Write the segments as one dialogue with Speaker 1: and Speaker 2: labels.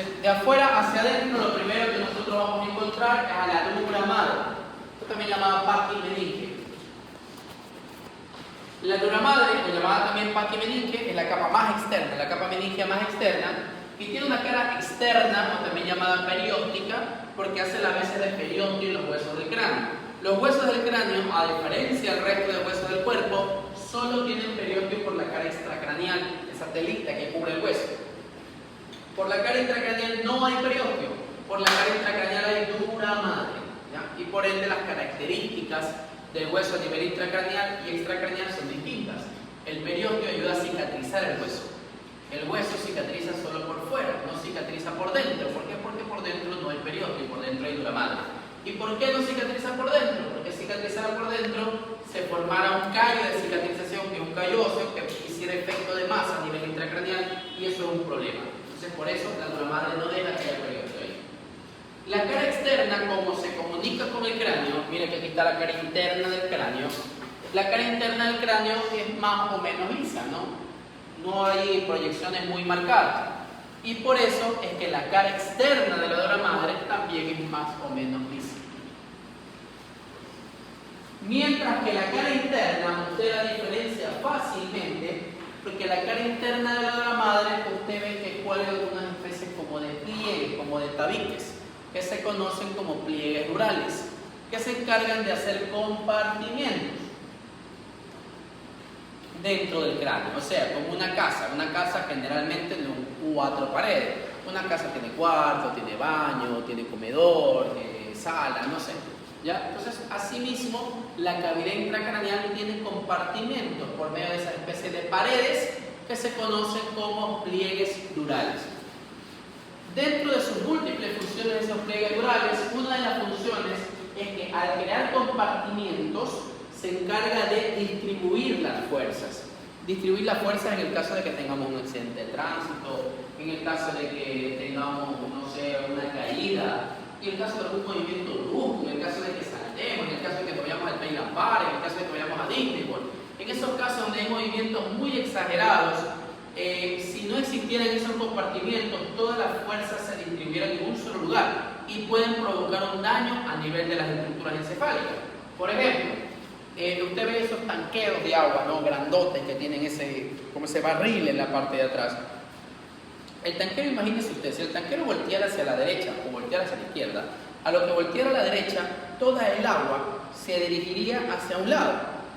Speaker 1: Entonces, de afuera hacia adentro, lo primero que nosotros vamos a encontrar es a la dura madre. Esto también llamada paquimeninge. La dura madre, o llamada también paquimeninge, es la capa más externa, la capa meningia más externa, y tiene una cara externa, o también llamada perióstica, porque hace las veces de periósteo en los huesos del cráneo. Los huesos del cráneo, a diferencia del resto de huesos del cuerpo, solo tienen periósteo por la cara extracraneal, esa telita que cubre el hueso. Por la cara intracraneal no hay periósteo, por la cara intracraneal hay dura madre, ¿ya? Y por ende las características del hueso a nivel intracraneal y extracraneal son distintas. El periósteo ayuda a cicatrizar el hueso. El hueso cicatriza solo por fuera, no cicatriza por dentro. ¿Por qué? Porque por dentro no hay periósteo y por dentro hay dura madre. ¿Y por qué no cicatriza por dentro? Porque si cicatrizara por dentro se formara un callo de cicatrización, que es un callo óseo, que hiciera efecto de masa a nivel intracraneal, y eso es un problema. Entonces por eso la dura madre no deja que haya periósteo ahí. La cara externa, como se comunica con el cráneo, mira que aquí está la cara interna del cráneo. La cara interna del cráneo es más o menos lisa, ¿no? No hay proyecciones muy marcadas. Y por eso es que la cara externa de la dura madre también es más o menos lisa. Mientras que la cara interna, usted la diferencia fácilmente, porque la cara interna de la dura madre, usted ve que cuelga algunas especies como de pliegues, como de tabiques, que se conocen como pliegues durales, que se encargan de hacer compartimientos dentro del cráneo, o sea, como una casa generalmente no 4 paredes, una casa tiene cuarto, tiene baño, tiene comedor, sala, no sé, ¿ya? Entonces, asimismo, la cavidad intracraneal tiene compartimentos por medio de esa especie de paredes que se conocen como pliegues durales. Dentro de sus múltiples funciones de esos pliegues durales, una de las funciones es que al crear compartimientos se encarga de distribuir las fuerzas. Distribuir las fuerzas en el caso de que tengamos un accidente de tránsito, en el caso de que tengamos, no sé, una caída, en el caso de algún movimiento brusco, en el caso de que saltemos, en el caso de que vayamos al Playland Park, en el caso de que vayamos a Disney World. En esos casos donde hay movimientos muy exagerados, si no existieran esos compartimientos, todas las fuerzas se distribuyeran en un solo lugar y pueden provocar un daño a nivel de las estructuras encefálicas. Por ejemplo, usted ve esos tanqueros de agua, ¿no? Grandotes que tienen como ese barril en la parte de atrás. El tanquero, imagínese usted, si el tanquero volteara hacia la derecha o volteara hacia la izquierda, a lo que volteara a la derecha, toda el agua se dirigiría hacia un lado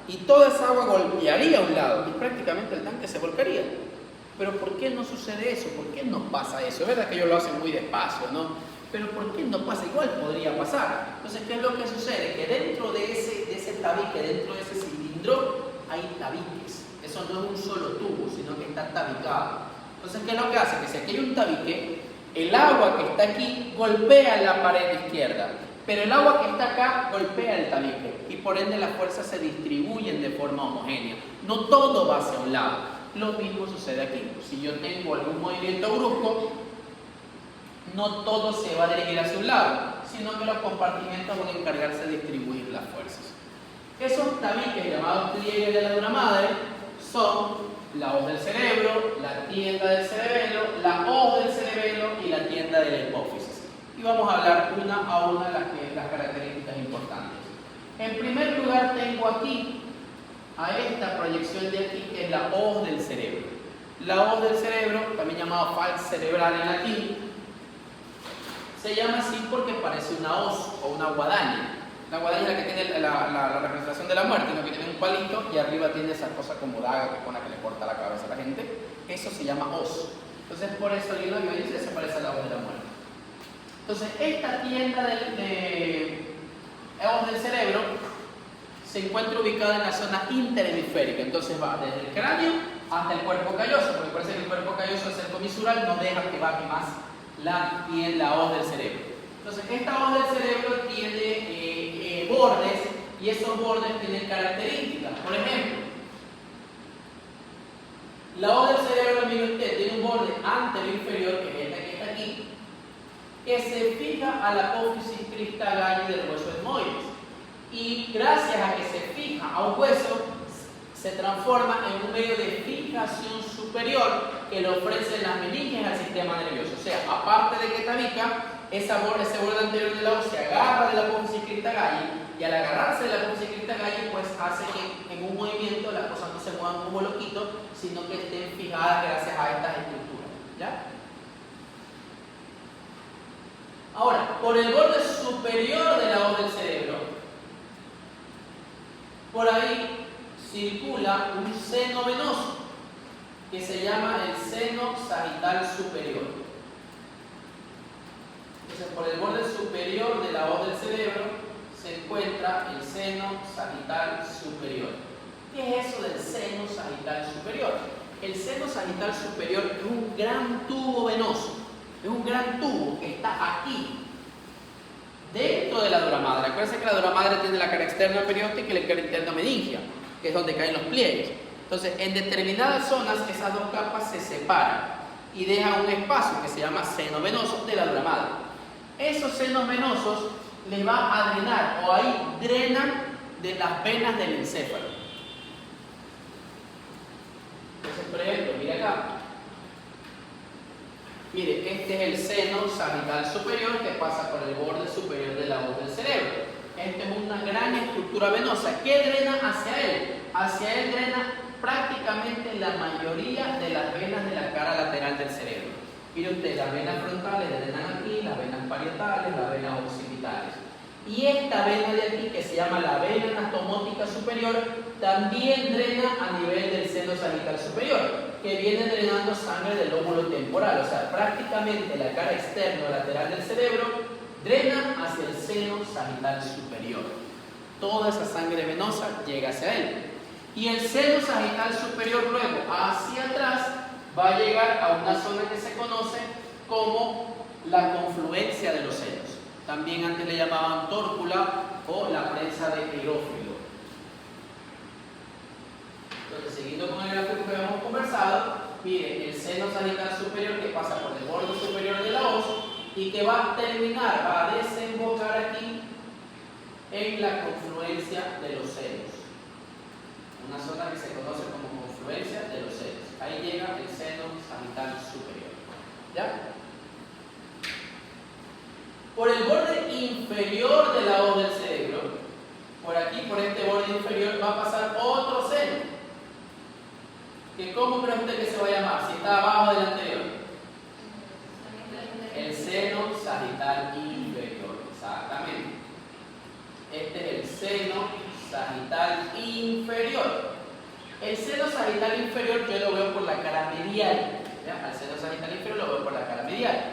Speaker 1: y toda esa agua golpearía a un lado y prácticamente el tanque se volcaría. Pero ¿por qué no sucede eso? ¿Por qué no pasa eso? Es verdad que ellos lo hacen muy despacio, ¿no? Pero ¿por qué no pasa? Igual podría pasar. Entonces, ¿qué es lo que sucede? Que dentro de ese tabique, dentro de ese cilindro, hay tabiques. Eso no es un solo tubo, sino que está tabicado. Entonces, ¿qué es lo que hace? Que si aquí hay un tabique, el agua que está aquí golpea la pared izquierda, pero el agua que está acá golpea el tabique y por ende las fuerzas se distribuyen de forma homogénea. No todo va hacia un lado. Lo mismo sucede aquí. Si yo tengo algún movimiento brusco, no todo se va a dirigir hacia un lado, sino que los compartimentos van a encargarse de distribuir las fuerzas. Esos tabiques llamados pliegues de la dura madre son la hoz del cerebro, la tienda del cerebelo, la hoz del cerebelo y la tienda de la hipófisis. Y vamos a hablar una a una de las características importantes. En primer lugar tengo aquí a esta proyección de aquí que es la hoz del cerebro. La hoz del cerebro, también llamada falx cerebral en latín, se llama así porque parece una hoz o una guadaña. La guadaña es la que tiene la representación de la muerte, ¿no? Que tiene un palito y arriba tiene esa cosa como daga con la que le corta la cabeza a la gente. Eso se llama hoz. Entonces por eso el hilo dice se parece a la hoz de la muerte. Entonces esta tienda de hoz del cerebro se encuentra ubicada en la zona interhemisférica. Entonces va desde el cráneo hasta el cuerpo calloso, porque parece que el cuerpo calloso al ser comisural no deja que baje más la hoz del cerebro. Entonces esta hoz del cerebro tiene bordes y esos bordes tienen características. Por ejemplo, la hoz del cerebro, mire usted, tiene un borde anterior inferior, que es esta que está aquí, que se fija a la apófisis cristalaria del hueso etmoides. Y gracias a que se fija a un hueso, se transforma en un medio de fijación superior que le ofrecen las meninges al sistema nervioso. O sea, aparte de que tabica, ese borde anterior de la O se agarra de la apófisis criptagallus y al agarrarse de la apófisis criptagallus pues hace que en un movimiento las cosas no se muevan como loquitos, sino que estén fijadas gracias a estas estructuras. ¿Ya? Ahora, por el borde superior de la O del cerebro, por ahí circula un seno venoso que se llama el seno sagital superior. Entonces, por el borde superior de la O del cerebro se encuentra el seno sagital superior. ¿Qué es eso del seno sagital superior? El seno sagital superior es un gran tubo venoso. Es un gran tubo que está aquí, dentro de la dura madre. Acuérdense que la dura madre tiene la cara externa perióstica y la cara interna meningia, que es donde caen los pliegues. Entonces, en determinadas zonas, esas dos capas se separan y dejan un espacio que se llama seno venoso de la dura madre. Esos senos venosos les va a drenar, o ahí drenan de las venas del encéfalo. Entonces, por ejemplo, mire acá. Mire, este es el seno sagital superior que pasa por el borde superior de la O del cerebro. Esta es una gran estructura venosa. ¿Qué drena hacia él? Hacia él drena prácticamente la mayoría de las venas de la cara lateral del cerebro. Mire usted, las venas frontales drenan aquí, las venas parietales, las venas occipitales. Y esta vena de aquí, que se llama la vena anatomótica superior, también drena a nivel del seno sagital superior, que viene drenando sangre del lóbulo temporal. O sea, prácticamente la cara externa o lateral del cerebro drena hacia el seno sagital superior. Toda esa sangre venosa llega hacia él. Y el seno sagital superior luego, hacia atrás, va a llegar a una zona que se conoce como la confluencia de los senos. También antes le llamaban tórcula o la prensa de Eirófilo. Entonces, siguiendo con el gráfico que habíamos conversado, mire, el seno sagital superior que pasa por el borde superior de la hoz y que va a terminar, va a desembocar aquí en la confluencia de los senos. Una zona que se conoce como confluencia de los senos. Ahí llega el seno sagital superior. ¿Ya? Por el borde inferior de la O del cerebro, por aquí, por este borde inferior, va a pasar otro seno. ¿Que ¿Cómo cree usted que se va a llamar? Si está abajo del anterior. El seno sagital inferior. Exactamente. Este es el seno sagital inferior. El seno sagital inferior yo lo veo por la cara medial. ¿Ya? Al seno sagital inferior lo veo por la cara medial.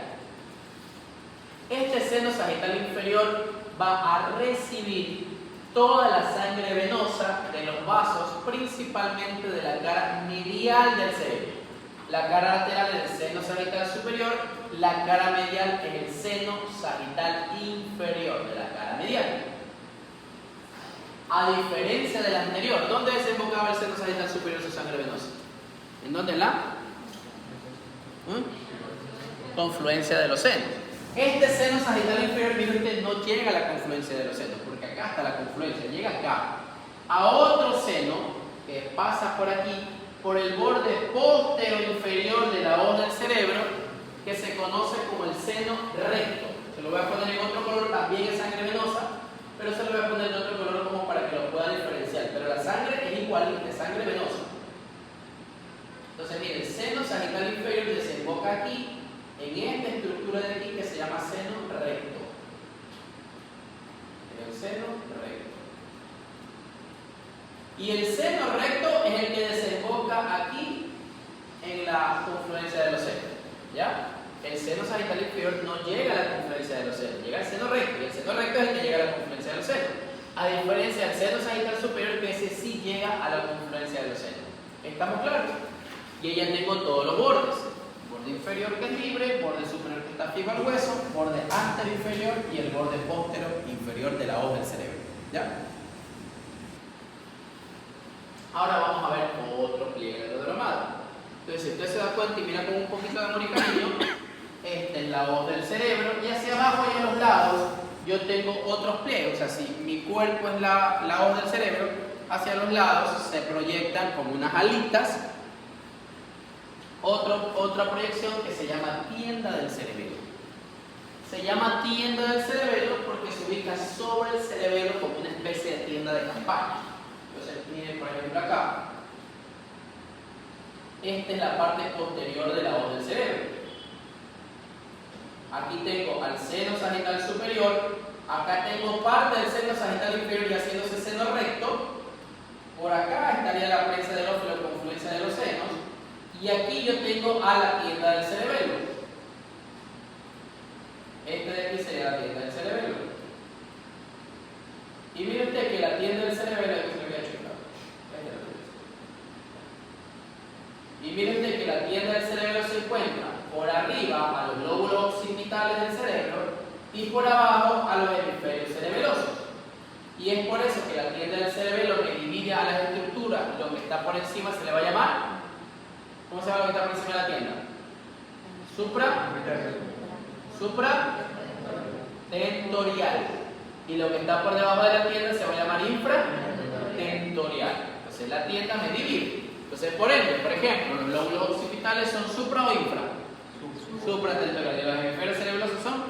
Speaker 1: Este seno sagital inferior va a recibir toda la sangre venosa de los vasos, principalmente de la cara medial del cerebro. La cara lateral es el seno sagital superior, la cara medial es el seno sagital inferior de la cara medial. A diferencia del anterior, ¿dónde desembocaba el seno sagital superior su sangre venosa? ¿En dónde? En la confluencia de los senos. Este seno sagital inferior, mire usted, no llega a la confluencia de los senos, porque acá está la confluencia, llega acá. A otro seno que pasa por aquí, por el borde posterior inferior de la hoz del cerebro, que se conoce como el seno recto. Se lo voy a poner en otro color, también es sangre venosa, pero se lo voy a poner en otro color como para que lo pueda diferenciar. Pero la sangre es igual, es sangre venosa. Entonces, mire, el seno sagital inferior desemboca aquí, en esta estructura de aquí que se llama seno recto. El seno recto. Y el seno recto es el que desemboca aquí en la confluencia de los senos. ¿Ya? El seno sagital inferior no llega a la confluencia de los senos, llega al seno recto. Y el seno recto es el que llega a la confluencia de los senos. A diferencia del seno sagital superior, que ese sí llega a la confluencia de los senos. ¿Estamos claros? Y ahí ya tengo todos los bordes. Borde inferior que es libre, borde superior que está fijo al hueso, borde anterior inferior y el borde posterior inferior de la hoz del cerebro. ¿Ya? Ahora vamos a ver otro pliegue de la madre. Entonces, si usted se da cuenta y mira con un poquito de amor y cariño, esta es la hoz del cerebro y hacia abajo y a los lados yo tengo otros pliegues. O sea, si mi cuerpo es la hoz del cerebro, hacia los lados se proyectan como unas alitas otra proyección que se llama tienda del cerebelo. Se llama tienda del cerebelo porque se ubica sobre el cerebelo como una especie de tienda de campaña. Entonces, miren por ejemplo acá. Esta es la parte posterior de la hoz del cerebro. Aquí tengo al seno sagital superior, acá tengo parte del seno sagital inferior y haciéndose seno recto. Por acá estaría la prensa del óvulo con confluencia de los senos. Y aquí yo tengo a la tienda del cerebelo. Este de aquí sería la tienda del cerebelo. Y mire usted que la tienda del cerebelo, aquí se lo voy a checar. Y mire usted que la tienda del cerebelo se encuentra por arriba a los lóbulos occipitales del cerebro y por abajo a los hemisferios cerebelosos. Y es por eso que la tienda del cerebelo que divide a las estructuras, lo que está por encima se le va a llamar, ¿cómo se llama lo que está por encima de la tienda? Supratentorial. Y lo que está por debajo de la tienda se va a llamar infratentorial. Entonces la tienda me divide. Entonces, por ejemplo, los lóbulos occipitales son supra o infra. Supratentoriales. Y los hemisferios cerebelosos son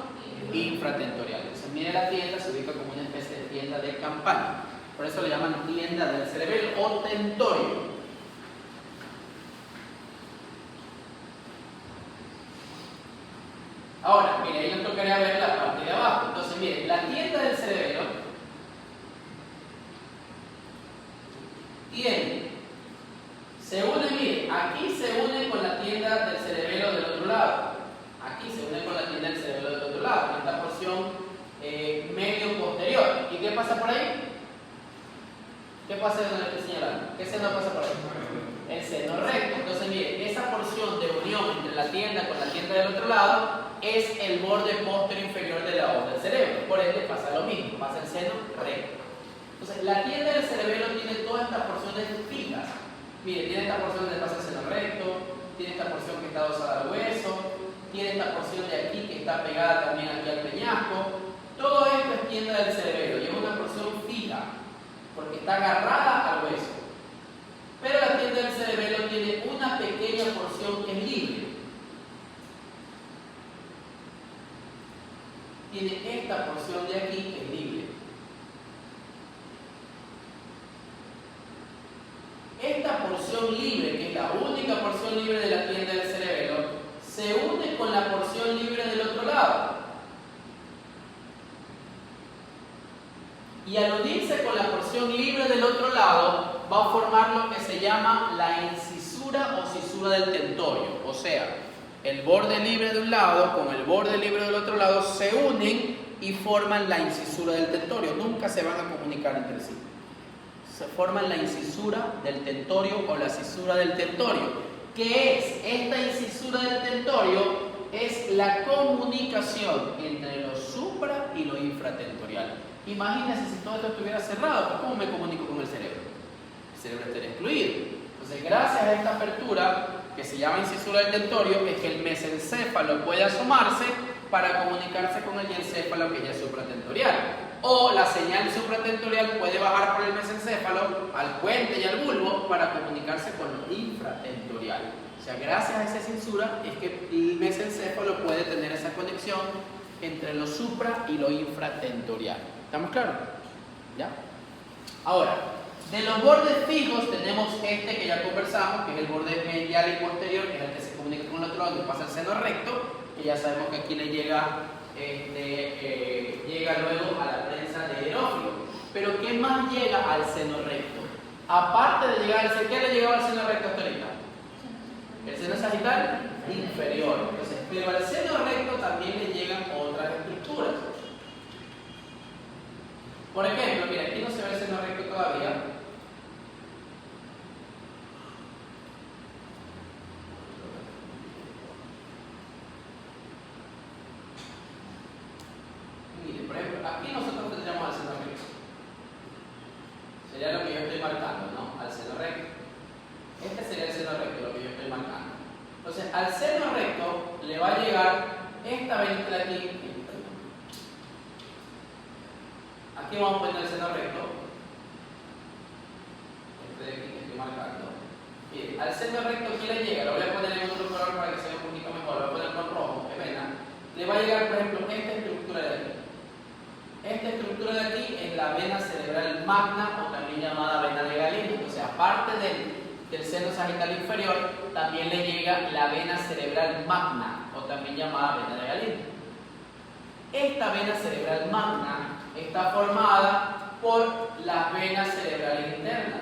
Speaker 1: infratentoriales. Entonces, mire la tienda, se ubica como una especie de tienda de campaña. Por eso le llaman tienda del cerebelo o tentorio. Ahora, mire, ahí nos tocaría ver la parte de abajo. Entonces, mire, la tienda del cerebelo se une, mire, aquí se une con la tienda del cerebelo del otro lado. Aquí se une con la tienda del cerebelo del otro lado, en esta porción medio posterior. ¿Y qué pasa por ahí? ¿Qué pasa donde estoy señalando? ¿Qué seno pasa por ahí? El seno recto. Entonces, mire, esa porción de unión entre la tienda con la tienda del otro lado es el borde posterior inferior de la hoz del cerebro. Por ende pasa lo mismo, pasa el seno recto. Entonces, la tienda del cerebelo tiene todas estas porciones fijas. Mire, tiene esta porción donde pasa el seno recto, tiene esta porción que está adosada al hueso, tiene esta porción de aquí que está pegada también aquí al peñasco. Todo esto es tienda del cerebelo y es una porción fija porque está agarrada al hueso. Pero la tienda del cerebelo tiene una pequeña porción que es libre. Tiene esta porción de aquí que es libre. Esta porción libre, que es la única porción libre de la tienda del cerebelo, se une con la porción libre del otro lado. Y al unirse con la porción libre del otro lado, va a formar lo que se llama la incisura o cisura del tentorio. O sea, el borde libre de un lado con el borde libre del otro lado se unen y forman la incisura del tentorio. Nunca se van a comunicar entre sí. Se forman la incisura del tentorio o la cisura del tentorio. ¿Qué es? Esta incisura del tentorio es la comunicación entre lo supra y lo infratentorial. Imagínense si todo esto estuviera cerrado, ¿cómo me comunico con el cerebro? El cerebro estaría excluido. Entonces, gracias a esta apertura, que se llama incisura del tentorio, es que el mesencéfalo puede asomarse para comunicarse con el diencéfalo, que ya es supratentorial. O la señal supratentorial puede bajar por el mesencéfalo al puente y al bulbo para comunicarse con lo infratentorial. O sea, gracias a esa censura es que el mesencéfalo puede tener esa conexión entre lo supra y lo infratentorial. ¿Estamos claros? ¿Ya? Ahora, de los bordes fijos tenemos este que ya conversamos, que es el borde medial y posterior, que es el que se comunica con el otro lado, que pasa el seno recto, que ya sabemos que aquí le llega luego a la prensa de erófilo. Pero ¿qué más llega al seno recto? Aparte de llegar al seno, ¿qué le llegaba al seno recto hasta ahorita? El seno sagital inferior. Entonces, pero al seno recto también le llegan otras estructuras. Por ejemplo, mira, aquí no se ve el seno recto todavía. Mire, por ejemplo, aquí nosotros tendríamos al seno recto. Sería lo que yo estoy marcando, ¿no? Al seno recto. Este sería el seno recto, lo que yo estoy marcando. Entonces, al seno recto le va a llegar esta ventral aquí. Aquí vamos a poner el seno recto. Este de aquí que estoy marcando. Bien, al seno recto, ¿quién le llega? Lo voy a poner en otro color para que se vea un poquito mejor, lo voy a poner con rojo, que vena. Le va a llegar, por ejemplo, esta estructura de aquí. Esta estructura de aquí es la vena cerebral magna, o también llamada vena de Galeno. Entonces, aparte del seno sagital inferior, también le llega la vena cerebral magna, o también llamada vena de Galeno. Esta vena cerebral magna está formada por las venas cerebrales internas.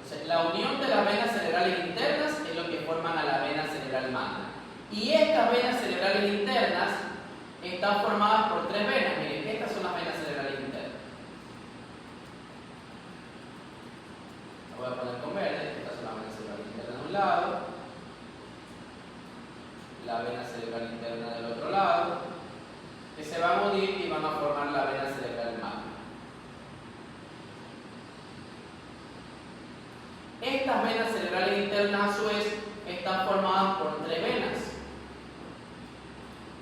Speaker 1: Entonces, la unión de las venas cerebrales internas es lo que forman a la vena cerebral magna. Y estas venas cerebrales internas están formadas por tres venas. Miren, estas son las venas cerebrales internas. La voy a poner con verde. Estas son las venas cerebrales internas de un lado, la vena cerebral interna del otro lado, que se van a unir y van a formar la vena cerebral magna. Estas venas cerebrales internas, a su vez, están formadas por tres venas,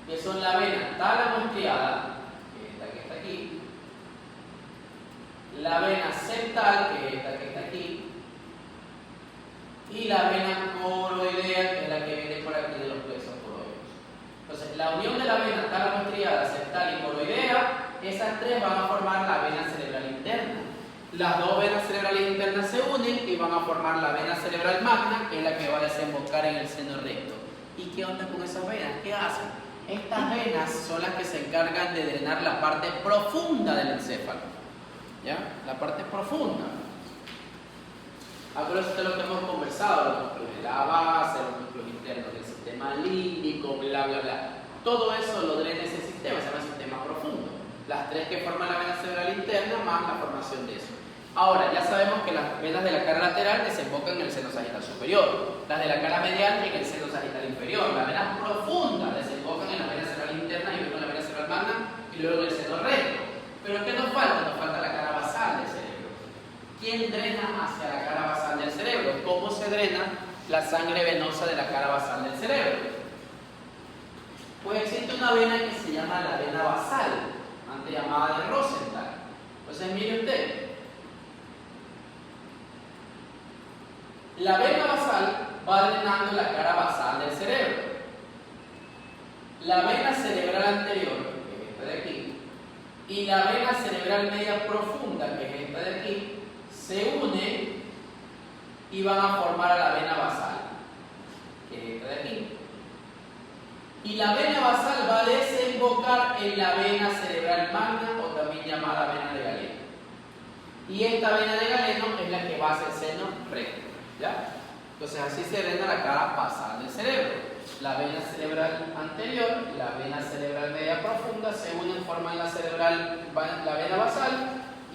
Speaker 1: que son la vena tálamo estriada, que es esta que está aquí, la vena septal, que es esta que está aquí, y la vena coroidea, que es la que viene por aquí de los plexos coroides. Entonces, la unión de la vena tálamo estriada, septal y coroidea, esas tres van a formar la vena cerebral interna. Las dos venas cerebrales internas se unen y van a formar la vena cerebral magna, que es la que va a desembocar en el seno recto. ¿Y qué onda con esas venas? ¿Qué hacen? Estas venas son las que se encargan de drenar la parte profunda del encéfalo. ¿Ya? La parte profunda. Acuérdense de lo que hemos conversado, los músculos de la base, los músculos internos del sistema límbico, bla, bla, bla. Todo eso lo drena ese sistema, se llama sistema profundo. Las tres que forman la vena cerebral interna más la formación de eso. Ahora, ya sabemos que las venas de la cara lateral desembocan en el seno sagital superior, las de la cara medial en el seno sagital inferior, las venas profundas desembocan en la vena cerebral interna y luego en la vena cerebral magna y luego en el seno recto. Pero ¿qué nos falta? Nos falta la cara basal del cerebro. ¿Quién drena hacia la cara basal del cerebro? ¿Cómo se drena la sangre venosa de la cara basal del cerebro? Pues existe una vena que se llama la vena basal, antes llamada de Rosenthal. Entonces mire usted, la vena basal va drenando la cara basal del cerebro. La vena cerebral anterior, que es esta de aquí, y la vena cerebral media profunda, que es esta de aquí, se unen y van a formar a la vena basal, que es esta de aquí. Y la vena basal va a desembocar en la vena cerebral magna, o también llamada vena de Galeno. Y esta vena de Galeno es la que va hacia el seno recto. ¿Ya? Entonces así se drena la cara basal del cerebro. La vena cerebral anterior y la vena cerebral media profunda se unen, forman la vena basal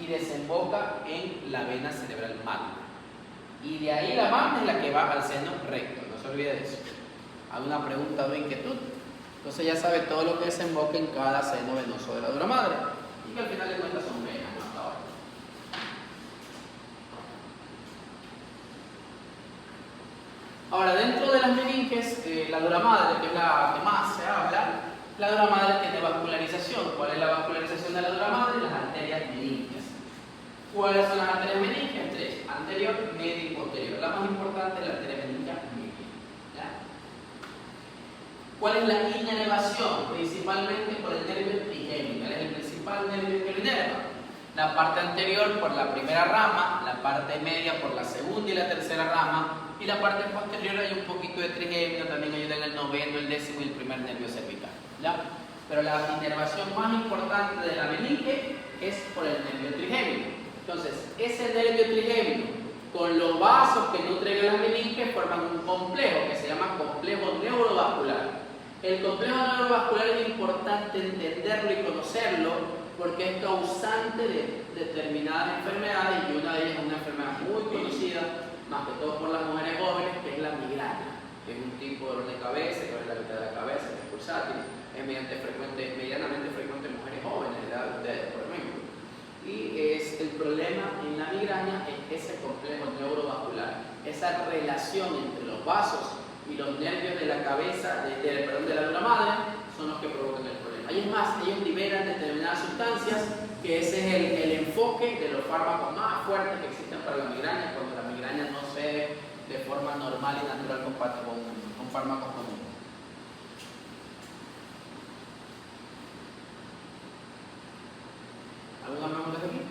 Speaker 1: y desemboca en la vena cerebral magna. Y de ahí la magna es la que va al seno recto, no se olvide de eso. ¿Alguna pregunta o inquietud? Entonces ya sabe todo lo que desemboca en cada seno venoso de la dura madre. Y que al final de cuentas son venas, ¿no? Hasta ahora. Ahora, dentro de las meninges, la dura madre, que es la que más se habla, la dura madre tiene vascularización. ¿Cuál es la vascularización de la dura madre? Las arterias meninges. ¿Cuáles son las arterias meninges? Tres: anterior, media y posterior. La más importante es la arteria meningia media. ¿Ya? ¿Cuál es la inervación? Principalmente por el nervio trigémino. Es el principal nervio que lo inerva. La parte anterior por la primera rama, la parte media por la segunda y la tercera rama, y la parte posterior hay un poquito de trigémino, también ayuda en el noveno, el décimo y el primer nervio cervical. ¿Ya? Pero la inervación más importante de la meninge es por el nervio trigémino. Entonces, ese nervio trigémino con los vasos que nutren a la meninge forman un complejo que se llama complejo neurovascular. El complejo neurovascular es importante entenderlo y conocerlo porque es causante de determinadas enfermedades, y una de ellas es una enfermedad muy conocida, más que todo por las mujeres jóvenes, que es la migraña, que es un tipo de dolor de cabeza, que es la mitad de la cabeza, que es pulsátil, es medianamente frecuente en mujeres jóvenes, de edad de ustedes, por ejemplo. Y el problema en la migraña es ese complejo neurovascular, esa relación entre los vasos y los nervios de la cabeza, de la dura madre, son los que provocan el problema. Ahí es más, ellos liberan determinadas sustancias, que ese es el enfoque de los fármacos más fuertes que existen para la migraña, cuando la migraña no se ve de forma normal y natural con fármacos comunes. ¿Alguna pregunta aquí?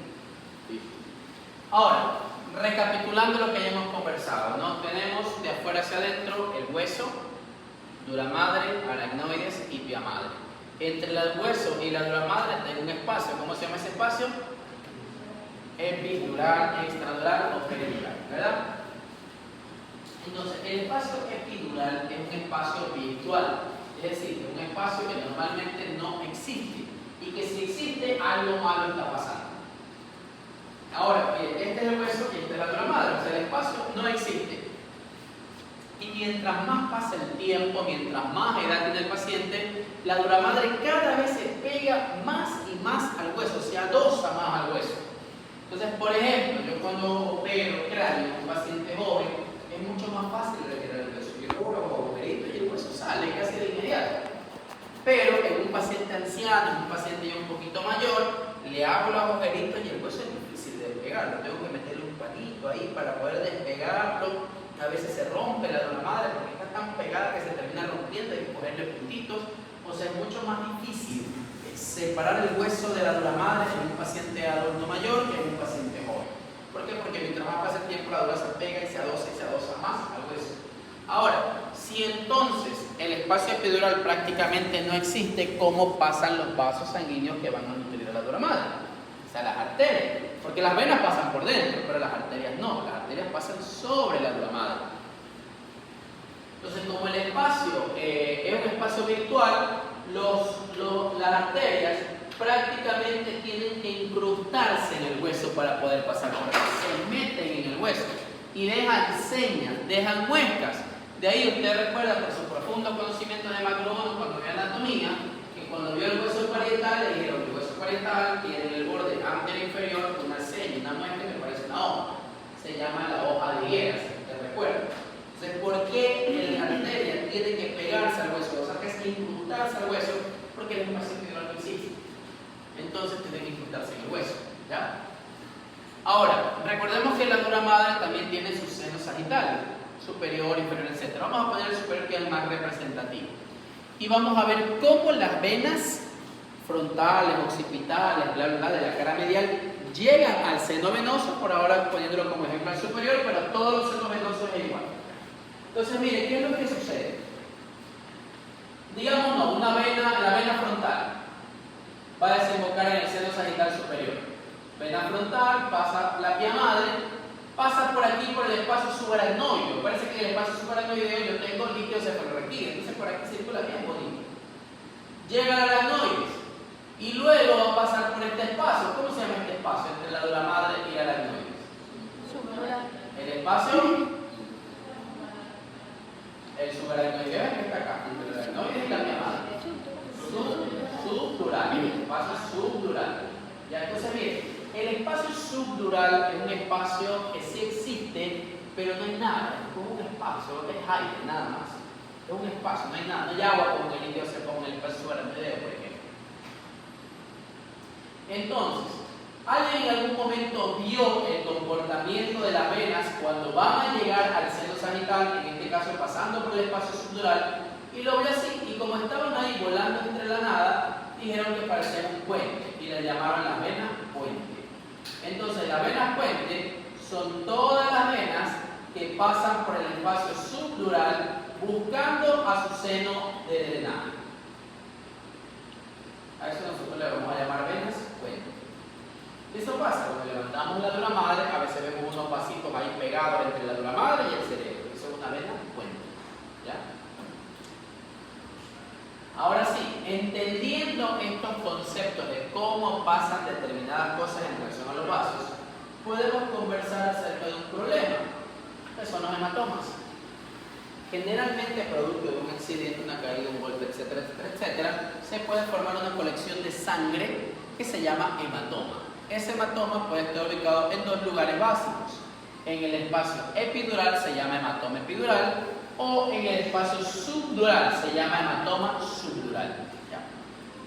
Speaker 1: Sí. Ahora, recapitulando lo que ya hemos conversado, ¿no? Tenemos de afuera hacia adentro el hueso, dura madre, aracnoides y pia madre. Entre el hueso y la dura madre tengo un espacio. ¿Cómo se llama ese espacio? Epidural, extradural o peridural, ¿verdad? Entonces, el espacio epidural es un espacio virtual, es decir, un espacio que normalmente no existe y que si existe, algo malo está pasando. Ahora, este es el hueso y esta es la dura madre, o sea, el espacio no existe. Y mientras más pasa el tiempo, mientras más edad tiene el paciente, la dura madre cada vez se pega más y más al hueso, se adosa más al hueso. Entonces, por ejemplo, yo cuando opero cráneo en un paciente joven, es mucho más fácil retirar el hueso. Yo cubro los agujeritos y el hueso sale casi de inmediato. Pero en un paciente anciano, en un paciente ya un poquito mayor, le hago los agujeritos y el hueso es difícil de despegarlo. Tengo que meterle un palito ahí para poder despegarlo. A veces se rompe la dura madre porque está tan pegada que se termina rompiendo, hay que ponerle puntitos. O sea, es mucho más difícil separar el hueso de la dura madre en un paciente adulto mayor que en un paciente joven. ¿Por qué? Porque mientras más pasa el tiempo, la dura se pega y se adosa más al hueso. Ahora, si entonces el espacio epidural prácticamente no existe, ¿cómo pasan los vasos sanguíneos que van a nutrir a la dura madre? O sea, las arterias. Porque las venas pasan por dentro, pero las arterias no. Las arterias pasan sobre la dura madre. Entonces, como el espacio es un espacio virtual, las arterias prácticamente tienen que incrustarse en el hueso para poder pasar por ahí. Se meten en el hueso y dejan señas, dejan muescas. De ahí usted recuerda por su profundo conocimiento de McLuhan cuando vio anatomía, que cuando vio el hueso parietal le dijeron que el hueso parietal tiene en el borde anterior inferior una seña, una muesca que parece una hoja. Se llama la hoja de higuera, si usted recuerda. Entonces, ¿por qué la arteria tiene que pegarse al hueso? O sea, que es incrustarse al hueso, porque el espacio epidural no existe. Entonces tiene que incrustarse en el hueso, ¿ya? Ahora, recordemos que la dura madre también tiene sus senos sagitales, superior, inferior, etc. Vamos a poner el superior, que es el más representativo. Y vamos a ver cómo las venas frontales, occipitales, bla, bla, bla, de la cara medial llegan al seno venoso, por ahora poniéndolo como ejemplo al superior, pero todos los senos venosos es igual. Entonces, mire, ¿qué es lo que sucede? Digamos, no, la vena frontal va a desembocar en el seno sagital superior. Vena frontal, pasa la pia madre, pasa por aquí por el espacio subaracnoideo. Parece que en el espacio subaracnoideo yo tengo líquido cefalorraquídeo, entonces por aquí circula bien bonito. Llega al aracnoides y luego va a pasar por este espacio. ¿Cómo se llama este espacio entre la dura madre y el aracnoides? El espacio. El subaracnoideo es que está acá, entre el aracnoides y la pia madre. Subdural, el espacio subdural. Ya, entonces bien, el espacio subdural es un espacio que sí existe, pero no hay nada, es como un espacio, es aire, nada más. Es un espacio, no hay nada, no hay agua como el líquido se pone en el espacio subaracnoideo, por ejemplo. Entonces, ¿alguien en algún momento vio el comportamiento de las venas cuando van a llegar al seno sagital, en este caso pasando por el espacio subdural, y lo vio así, y como estaban ahí volando entre la nada, dijeron que parecía un puente, y le llamaron las venas puente. Entonces, las venas puente son todas las venas que pasan por el espacio subdural buscando a su seno de drenaje. A eso nosotros le vamos a llamar venas puente. Eso pasa cuando levantamos la dura madre, a veces vemos unos vasitos ahí pegados entre la dura madre y el cerebro. Eso es una vena puente. ¿Ya? Ahora sí, entendiendo estos conceptos de cómo pasan determinadas cosas en relación a los vasos, podemos conversar acerca de un problema, que son los hematomas. Generalmente, producto de un accidente, una caída, un golpe, etcétera, etcétera, etcétera, se puede formar una colección de sangre que se llama hematoma. Ese hematoma puede estar ubicado en dos lugares básicos. En el espacio epidural se llama hematoma epidural, o en el espacio subdural se llama hematoma subdural. ¿Ya?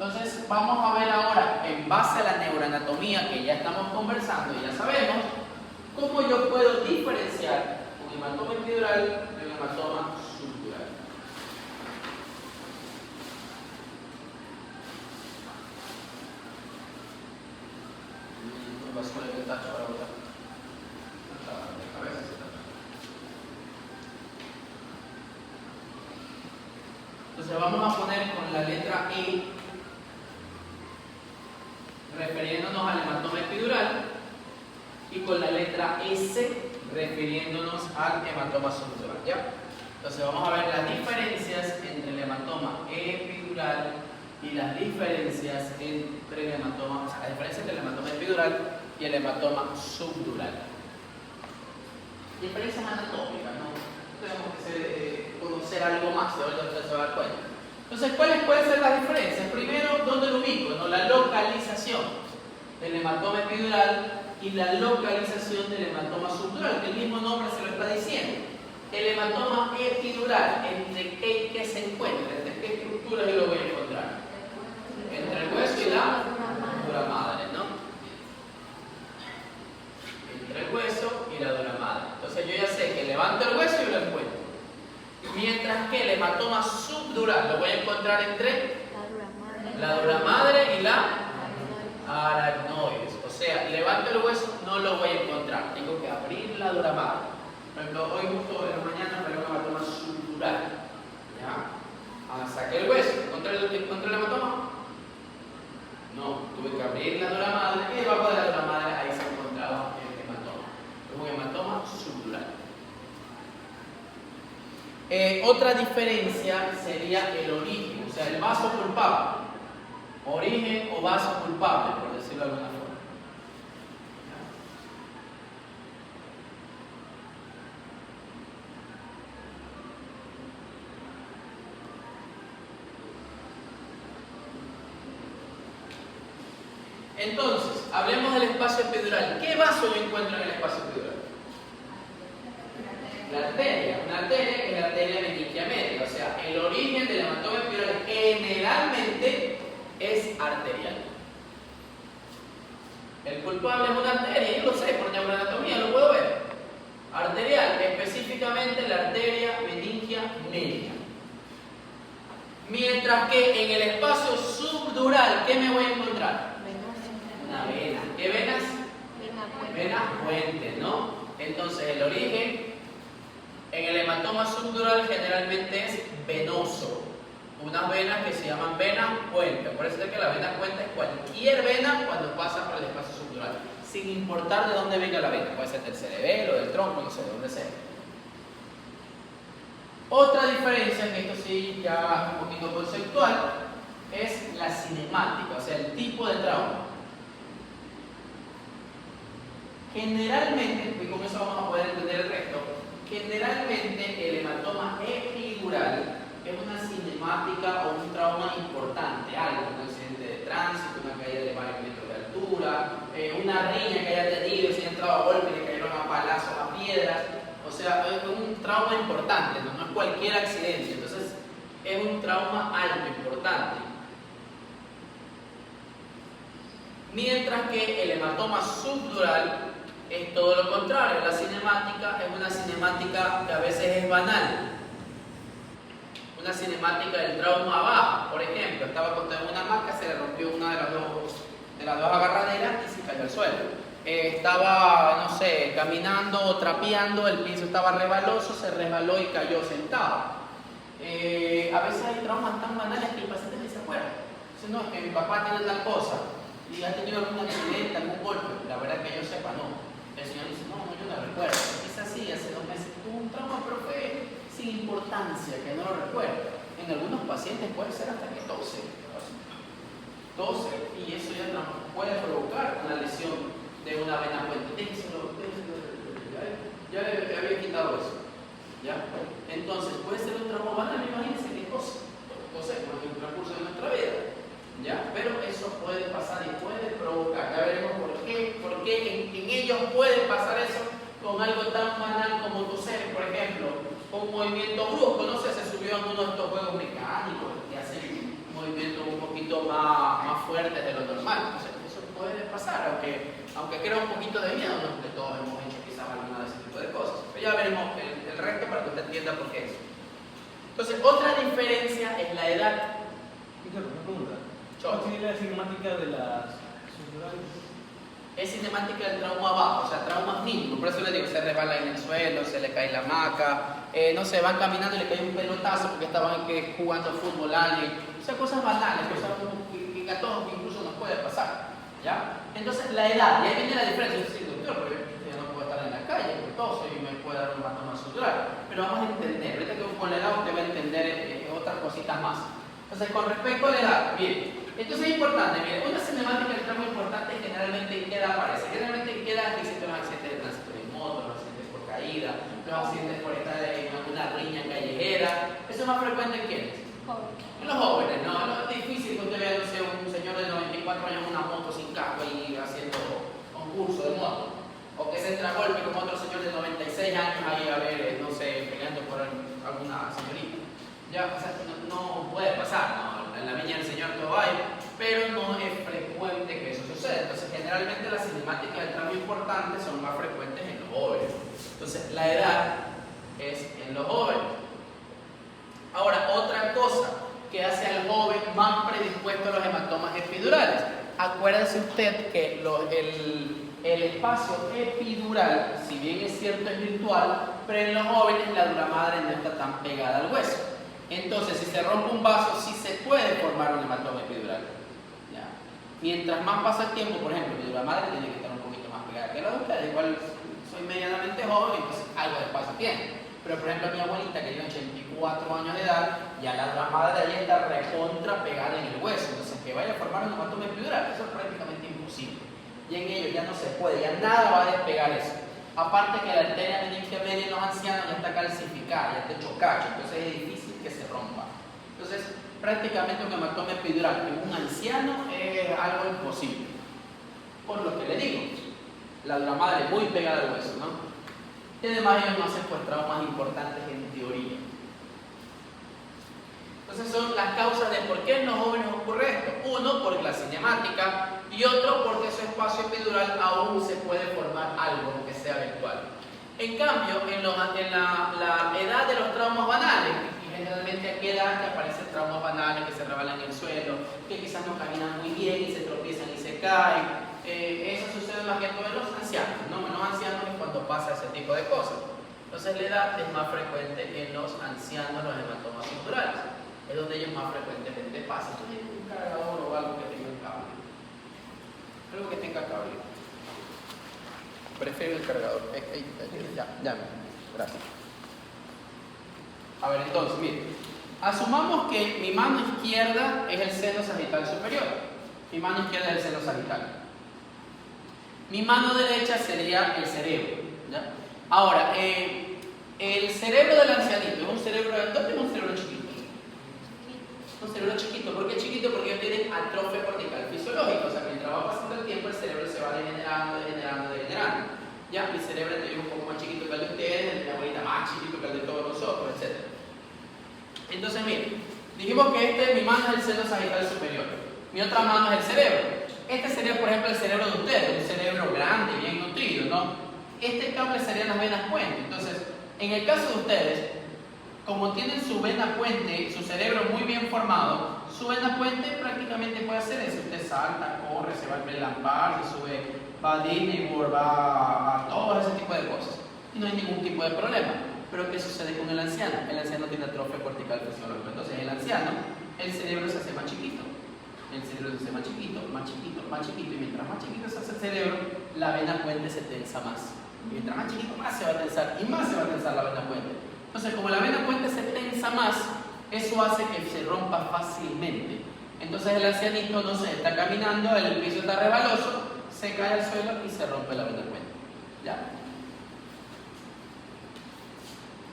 Speaker 1: Entonces vamos a ver ahora, en base a la neuroanatomía que ya estamos conversando y ya sabemos, cómo yo puedo diferenciar un hematoma epidural de un hematoma subdural. Entonces vamos a poner con la letra E, refiriéndonos al hematoma epidural, y con la letra S, refiriéndonos al hematoma subdural, ¿ya? Entonces vamos a ver las diferencias entre el hematoma epidural y las diferencias entre el hematoma, o sea, la diferencia entre el hematoma epidural y el hematoma subdural. Diferencias anatómicas, ¿no? Tenemos que conocer algo más, de ahorita usted se va a dar cuenta. Entonces, ¿cuáles pueden ser las diferencias? Primero, ¿dónde lo ubico? ¿No? La localización del hematoma epidural y la localización del hematoma subdural, que el mismo nombre se lo está diciendo. El hematoma epidural, ¿entre qué se encuentra? ¿Entre qué estructuras yo lo voy a encontrar? Entre el hueso y la dura madre, ¿no? Entre el hueso y la dura madre. Entonces yo ya sé que levanto el hueso y lo encuentro. Mientras que el hematoma subdural lo voy a encontrar entre la dura madre y la aracnoides. O sea, levanto el hueso, no lo voy a encontrar. Tengo que abrir la dura madre. Por ejemplo, hoy justo en la mañana me lo hematoma subdural. ¿Ya? Saqué el hueso, ¿encontré el hematoma? No, tuve que abrir la dura madre y debajo de la dura madre ahí se encontraba el hematoma. Es un hematoma subdural. Otra diferencia sería el origen, o sea, el vaso culpable. Origen o vaso culpable, por decirlo de alguna forma. Entonces, hablemos del espacio epidural. ¿Qué vaso yo encuentro en el espacio epidural? La arteria. Una arteria que es la arteria meningia media. O sea, el origen del hematoma epidural generalmente es arterial. El culpable es una arteria, yo lo sé, por neuroanatomía lo puedo ver. Arterial, específicamente la arteria meningia media. Mientras que en el espacio subdural, ¿qué me voy a encontrar? Una vena. ¿Qué venas? Venas puentes, ¿no? Entonces el origen en el hematoma subdural generalmente es venoso. Unas venas que se llaman venas puentes. Por eso es que la vena puente es cualquier vena cuando pasa por el espacio subdural, sin importar de dónde venga la vena. Puede ser del cerebelo, del tronco, no sé, de dónde sea. Otra diferencia, que esto sí ya es un poquito conceptual, es la cinemática, o sea, el tipo de trauma. Generalmente, y con eso vamos a poder entender el resto, generalmente el hematoma epidural es una cinemática o un trauma importante, algo, un accidente de tránsito, una caída de varios metros de altura, una riña que haya tenido, si ha entrado a golpe, le cayeron a palazos, a piedras. O sea, es un trauma importante, no es cualquier accidente. Entonces, es un trauma alto, importante. Mientras que el hematoma subdural es todo lo contrario. La cinemática es una cinemática que a veces es banal. Una cinemática del trauma baja. Por ejemplo, estaba acostado en una hamaca, se le rompió una de las dos agarraderas y se cayó al suelo. Estaba, no sé, caminando o trapeando, el piso estaba resbaloso, se resbaló y cayó sentado. A veces hay traumas tan banales que el paciente ni se acuerda. Dice, no, es que mi papá tiene tal cosa y ha tenido algún accidente, algún golpe. La verdad que yo sepa, no. El señor dice, no, yo no recuerdo. Es así, hace 2 meses tuvo un trauma, pero fue sin importancia, que no lo recuerdo. En algunos pacientes puede ser hasta que tose, y eso ya puede provocar una lesión de una vena puente. Ya le había quitado eso. ¿Ya? Entonces, puede ser un trauma banal, imagínense qué cosa en el transcurso de nuestra vida. ¿Ya? Pero eso puede pasar y puede provocar. Ya veremos por qué en ellos puede pasar eso con algo tan banal como toser, por ejemplo, con un movimiento brusco. No sé, se subió en uno de estos juegos mecánicos que hacen movimientos un poquito más fuertes de lo normal. Entonces, eso puede pasar, aunque crea un poquito de miedo, ¿no? Porque todos hemos hecho quizás alguna de ese tipo de cosas. Pero ya veremos el resto para que usted entienda por qué es. Entonces, otra diferencia es la edad.
Speaker 2: Una pregunta. ¿Cuál sería la cinemática de las subdurales?
Speaker 1: Es cinemática del trauma bajo, o sea, traumas mínimos. Por eso le digo, se resbala en el suelo, se le cae la hamaca, no sé, van caminando y le cae un pelotazo porque estaban jugando fútbol a alguien. O sea, cosas banales, cosas que a todos incluso nos puede pasar. ¿Ya? Entonces, la edad, y ahí viene la diferencia. Yo soy doctor, pero yo no puedo estar en la calle, por todo, y me puede dar un hematoma subdural. Pero vamos a entender, ahorita que con la edad usted va a entender otras cositas más. Entonces, con respecto a la edad, bien. Entonces es importante, miren, una cinemática del trauma importante generalmente en qué edad aparece. Generalmente en qué edad existen los accidentes de tránsito en moto, los accidentes por caída, los accidentes por estar en alguna riña callejera. ¿Eso es más frecuente en quiénes? En los jóvenes, ¿no? Es difícil que usted vea, no sé, un señor de 94 años en una moto sin casco y haciendo concurso de moto. O que se entra a golpe como otro señor de 96 años ahí a ver, no sé, peleando por alguna señorita. Ya, o sea, no puede pasar, ¿no? En la viña del Señor todo hay, pero no es frecuente que eso suceda. Entonces, generalmente las cinemáticas del trauma importantes son más frecuentes en los jóvenes. Entonces, la edad es en los jóvenes. Ahora, otra cosa que hace al joven más predispuesto a los hematomas epidurales. Acuérdese usted que el espacio epidural, si bien es cierto, es virtual, pero en los jóvenes la dura madre no está tan pegada al hueso. Entonces, si se rompe un vaso, sí se puede formar un hematoma epidural. ¿Ya? Mientras más pasa el tiempo, por ejemplo, mi dura madre tiene que estar un poquito más pegada que la de ustedes. Igual soy medianamente joven, entonces algo de espacio tiene. Pero, por ejemplo, mi abuelita, que tiene 84 años de edad, ya la dura madre de allí está recontra pegada en el hueso. Entonces, que vaya a formar un hematoma epidural, eso es prácticamente imposible. Y en ello ya no se puede, ya nada va a despegar eso. Aparte que la arteria meningia media en los ancianos ya está calcificada, ya está hecho cacho, entonces es difícil que se rompa. Entonces, prácticamente un hematoma epidural en un anciano es algo imposible. Por lo que le digo, la dura madre muy pegada al hueso, ¿no? Y además ellos no hacen pues traumas importantes en teoría. Entonces son las causas de por qué en los jóvenes ocurre esto. Uno, por la cinemática, y otro, porque su espacio epidural aún se puede formar algo, aunque sea virtual. En cambio, en la edad de los traumas banales, y generalmente aquí edad que aparecen traumas banales que se rebalan en el suelo, que quizás no caminan muy bien y se tropiezan y se caen, eso sucede más que todo en los ancianos, ¿no? En los ancianos es cuando pasa ese tipo de cosas. Entonces la edad es más frecuente en los ancianos, los hematomas subdurales. Es donde ellos más frecuentemente pasan. Entonces un cargador o algo que tenga cable. Algo que tenga cable. Prefiero el cargador. Ya. Gracias. A ver, entonces, miren. Asumamos que mi mano izquierda es el seno sagital superior. Mi mano izquierda es el seno sagital. Mi mano derecha sería el cerebro. ¿Ya? Ahora, el cerebro del ancianito es un cerebro grandote o un cerebro chiquito. Un cerebro chiquito. ¿Por qué chiquito? Porque ellos tienen atrofia cortical fisiológica. O sea, mientras va pasando el tiempo, el cerebro se va degenerando. Ya, mi cerebro es un poco más chiquito que el de ustedes, el de mi abuelita más chiquito que el de todos nosotros, etc. Entonces, miren, dijimos que mi mano es el seno sagital superior. Mi otra mano es el cerebro. Este sería, por ejemplo, el cerebro de ustedes, un cerebro grande, bien nutrido, ¿no? Este cable serían las venas puente. Entonces, en el caso de ustedes, como tienen su vena puente, su cerebro muy bien formado, su vena puente prácticamente puede hacer eso. Usted salta, corre, se va al Lampard, se sube, va a Disney World, va a todo ese tipo de cosas. Y no hay ningún tipo de problema. Pero ¿qué sucede con el anciano? El anciano tiene atrofia cortical fisiológica. Entonces, el anciano, el cerebro se hace más chiquito. El cerebro se hace más chiquito, y mientras más chiquito se hace el cerebro, la vena puente se tensa más. Y mientras más chiquito, más se va a tensar, y más se va a tensar la vena puente. Entonces, como la vena puente se tensa más, eso hace que se rompa fácilmente. Entonces, el ancianito, no sé, está caminando, el piso está resbaloso, se cae al suelo y se rompe la vena puente. ¿Ya?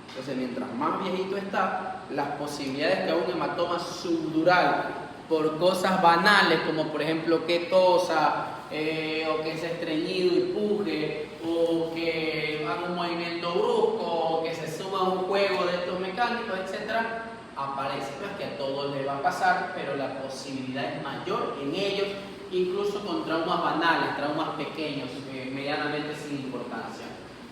Speaker 1: Entonces, mientras más viejito está, las posibilidades que haga un hematoma subdural por cosas banales, como por ejemplo que tosa, o que sea estreñido y puje, o que haga un movimiento brusco, o que se suba a un juego de estos mecánicos, etc., aparece. No es que a todos les va a pasar, pero la posibilidad es mayor en ellos, incluso con traumas banales, traumas pequeños, medianamente sin importancia.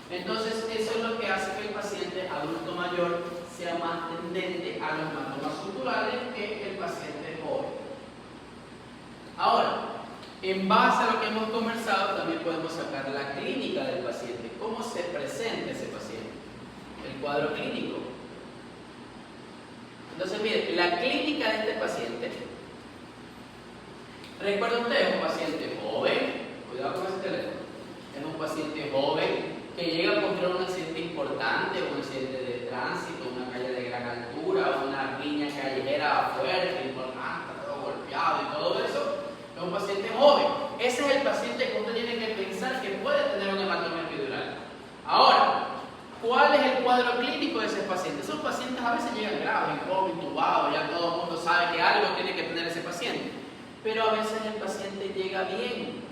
Speaker 1: Entonces, eso es lo que hace que el paciente adulto mayor sea más tendente a los hematomas subdurales que el paciente joven. Ahora, en base a lo que hemos conversado, también podemos sacar la clínica del paciente. ¿Cómo se presenta ese paciente? El cuadro clínico. Entonces, miren, la clínica de este paciente, recuerda usted, es un paciente joven, cuidado con ese teléfono, es un paciente joven que llega a encontrar un accidente importante, un accidente de tránsito, una calle de gran altura, una riña callejera fuerte, importante, todo golpeado y todo eso. Es un paciente joven. Ese es el paciente que usted tiene que pensar que puede tener un hematoma epidural. Ahora, ¿cuál es el cuadro clínico de ese paciente? Esos pacientes a veces llegan graves, intubados, ya todo el mundo sabe que algo tiene que tener ese paciente. Pero a veces el paciente llega bien.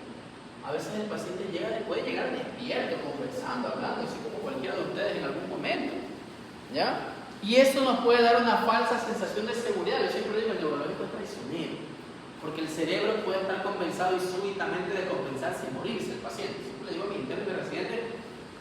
Speaker 1: A veces el paciente puede llegar despierto, conversando, hablando, así como cualquiera de ustedes en algún momento. ¿Ya? Y eso nos puede dar una falsa sensación de seguridad. Yo siempre digo, el neurológico es traicionero. Porque el cerebro puede estar compensado y súbitamente descompensarse y morirse el paciente. Siempre le digo a mi interno y residente,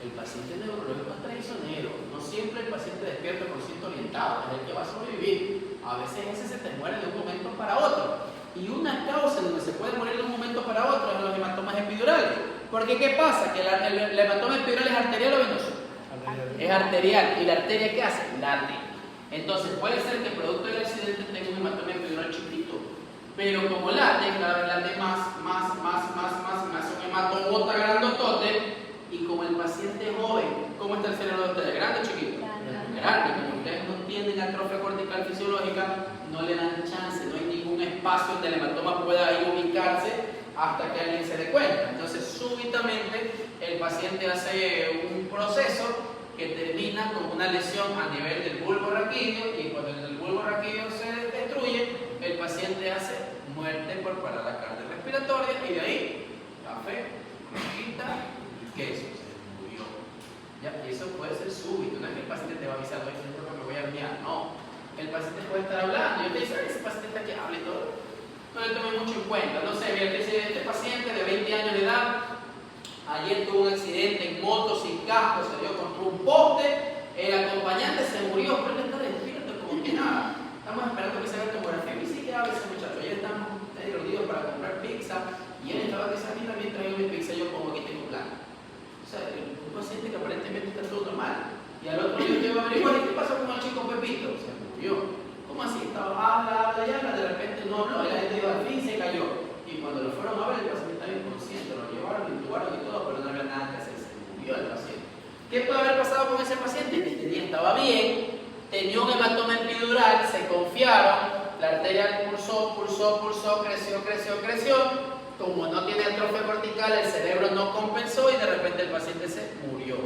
Speaker 1: el paciente neurológico es traicionero. No siempre el paciente despierto por ciento orientado, es el que va a sobrevivir. A veces ese se te muere de un momento para otro. Y una causa en donde se puede morir de un momento para otro es los hematomas epidurales. Porque ¿qué pasa? Que el hematoma epidural es arterial o venoso. Es arterial. ¿Y la arteria qué hace? Late. Entonces puede ser que producto del accidente tenga un hematoma epidural chiquito. Pero como late, cada vez late más, un hematoma grandotote. Y como el paciente es joven, ¿cómo está el cerebro de ustedes? ¿Grande o chiquito? Grande. Como ustedes no tienen atrofia cortical fisiológica, no le dan chance, no hay ningún espacio donde el hematoma pueda ahí ubicarse hasta que alguien se dé cuenta. Entonces, súbitamente, el paciente hace un proceso que termina con una lesión a nivel del bulbo raquídeo, y cuando el bulbo raquídeo se destruye, el paciente hace muerte por parada cardiorrespiratoria, y de ahí, café, rosquita y queso, se murió. ¿Ya? Y eso puede ser súbito, no es que el paciente te va a avisar, oye, yo creo que me voy a miar, no. El paciente puede estar hablando, y yo te digo, ese paciente está que habla y todo. No le tomé mucho en cuenta, no sé, mira, este paciente de 20 años de edad, ayer tuvo un accidente en moto sin casco, se dio contra un poste, el acompañante se murió, pero él está despierto como que nada. Estamos esperando que se haga tomografía. Y sí que habla ese muchacho, ayer estamos reunidos para comprar pizza, y él estaba diciendo, a mí también traigo mi pizza, yo como aquí tengo plan. O sea, un paciente que aparentemente está todo normal, y al otro día llevo a averiguar, ¿qué pasó con el chico Pepito? Se murió. ¿Cómo así? Estaba, habla, de repente no habló, y la gente dijo, al fin se cayó. Y cuando lo fueron a ver, el paciente estaba inconsciente, lo llevaron, lo intubaron y todo, pero no había nada que hacer, se murió el paciente. ¿Qué puede haber pasado con ese paciente? Este día estaba bien, tenía un hematoma epidural, se confiaron, la arteria pulsó, creció. Como no tiene atrofia cortical, el cerebro no compensó y de repente el paciente se murió.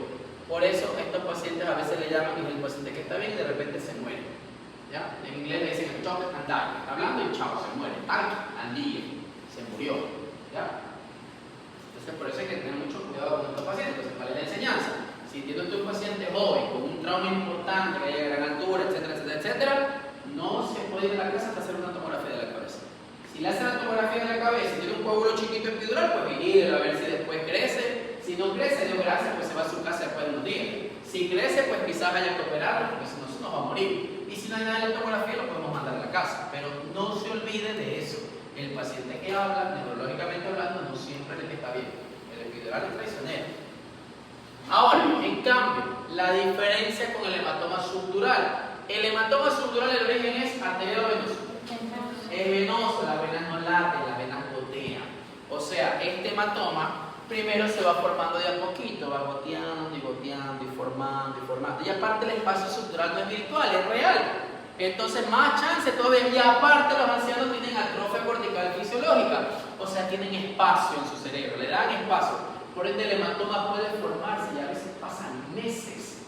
Speaker 1: Por eso estos pacientes a veces le llaman, y el paciente que está bien y de repente se muere. ¿Ya? En inglés le dicen shock and die. Está hablando y chao, se muere. Tank and die. Se murió. ¿Ya? Entonces por eso hay que tener mucho cuidado con estos pacientes. Entonces, ¿cuál es la enseñanza? Si tiene usted un paciente joven con un trauma importante, que haya gran altura, etcétera, no se puede ir a la casa hasta hacer una tomografía de la cabeza. Si le hace la tomografía de la cabeza y tiene un coágulo chiquito epidural, pues venir a ver si después crece. Si no crece, Dios gracias, pues se va a su casa después de unos días. Si crece, pues quizás haya que operarlo, porque si no se nos va a morir. Y si no hay nada en la tomografía, lo podemos mandar a la casa. Pero no se olvide de eso. El paciente que habla, neurológicamente hablando, no siempre es el que está bien. El epidural es traicionero. Ahora, en cambio, la diferencia con el hematoma subdural. El hematoma subdural, el origen es arterial o venoso. Es venoso, las venas no laten, las venas gotean. O sea, este hematoma primero se va formando de a poquito, va goteando y formando. Y aparte el espacio subdural no es virtual, es real. Entonces más chance todavía. Y aparte los ancianos tienen atrofia cortical fisiológica. O sea, tienen espacio en su cerebro, le dan espacio. Por ende el hematoma puede formarse y a veces pasan meses.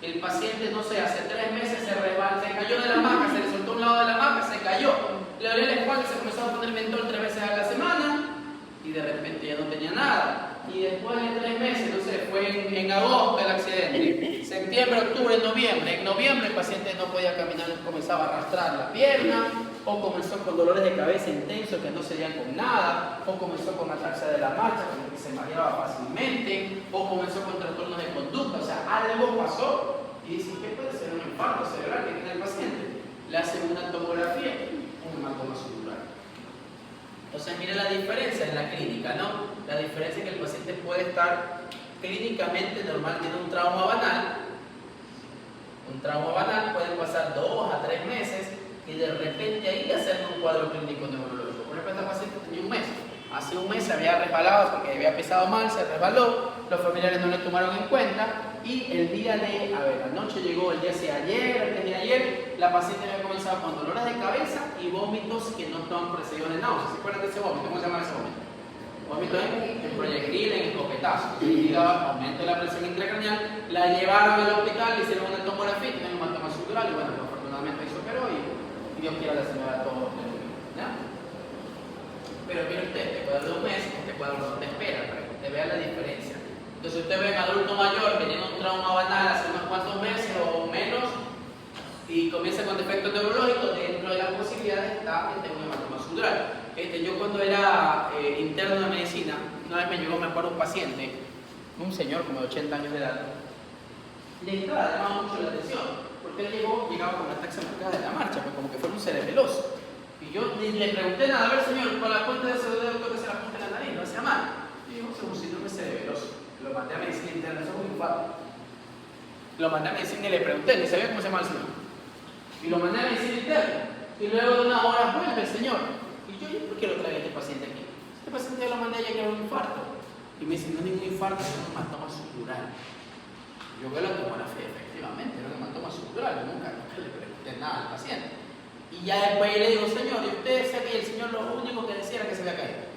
Speaker 1: El paciente, no sé, hace 3 meses se cayó de la hamaca, se le soltó un lado de la hamaca, se cayó. Le dolía la espalda, se comenzó a poner mentol 3 veces a la semana y de repente ya no tenía nada. Y después de 3 meses, no sé, fue en agosto el accidente, se Septiembre, octubre, noviembre. En noviembre el paciente no podía caminar, comenzaba a arrastrar la pierna, o comenzó con dolores de cabeza intensos que no se iban con nada, o comenzó con ataxia de la marcha, como que se mareaba fácilmente, o comenzó con trastornos de conducta. O sea, algo pasó y dicen, ¿qué puede ser un infarto cerebral que tiene el paciente? Le hacen una tomografía y un hematoma subdural. Entonces, mire la diferencia en la clínica, ¿no? La diferencia es que el paciente puede estar clínicamente normal, tiene un trauma banal. Un trauma banal puede pasar 2 a 3 meses y de repente ahí hacer un cuadro clínico neurológico. Por ejemplo, esta paciente tenía un mes. Hace un mes se había resbalado porque había pesado mal, se resbaló, los familiares no le tomaron en cuenta y el día de, anoche llegó el día de ayer, antes de ayer, la paciente había comenzado con dolores de cabeza y vómitos que no estaban precedidos de náuseas. ¿Se acuerdan de ese vómito? ¿Cómo se llama ese vómito? Vómito en proyectil, en escopetazo. Y daba aumento de la presión intracraneal, la llevaron al hospital, le hicieron una tomografía, tienen un hematoma subdural y bueno, afortunadamente ahí se operó y Dios quiera la señora todo de bien, ¿ya? Pero mire usted, este cuadro de un mes, este cuadro de espera, para que usted vea la diferencia. Entonces usted ve un adulto mayor que tiene un trauma banal hace unos cuantos meses o menos y comienza con defectos neurológicos, dentro de las posibilidades está que tenga un hematoma subdural. Yo cuando era interno de medicina, una vez me llegó, me acuerdo, un paciente, un señor como de 80 años de edad, le llamaba mucho la atención, porque él llegaba con la taxa marcada de la marcha, pues como que fue un cerebeloso. Y yo le pregunté nada, a ver señor, con la cuenta de ese dedo que se la apunta en la nariz, no hacía mal. Y dijo, es un síndrome cerebeloso. Lo mandé a medicina interna, eso es un infarto. Lo mandé a medicina y le pregunté, ni sabía cómo se llama el señor. Y lo mandé a medicina interna. Y luego de una hora vuelve el señor. Y yo, ¿por qué lo trae este paciente aquí? Este paciente yo lo mandé allá que era un infarto. Y me dice, no es ningún infarto, es un hematoma subdural. Yo veo la tomografía, efectivamente, era un hematoma subdural. Nunca le pregunté nada al paciente. Y ya después le digo, señor, y usted sabe que el señor lo único que decía era que se había caído.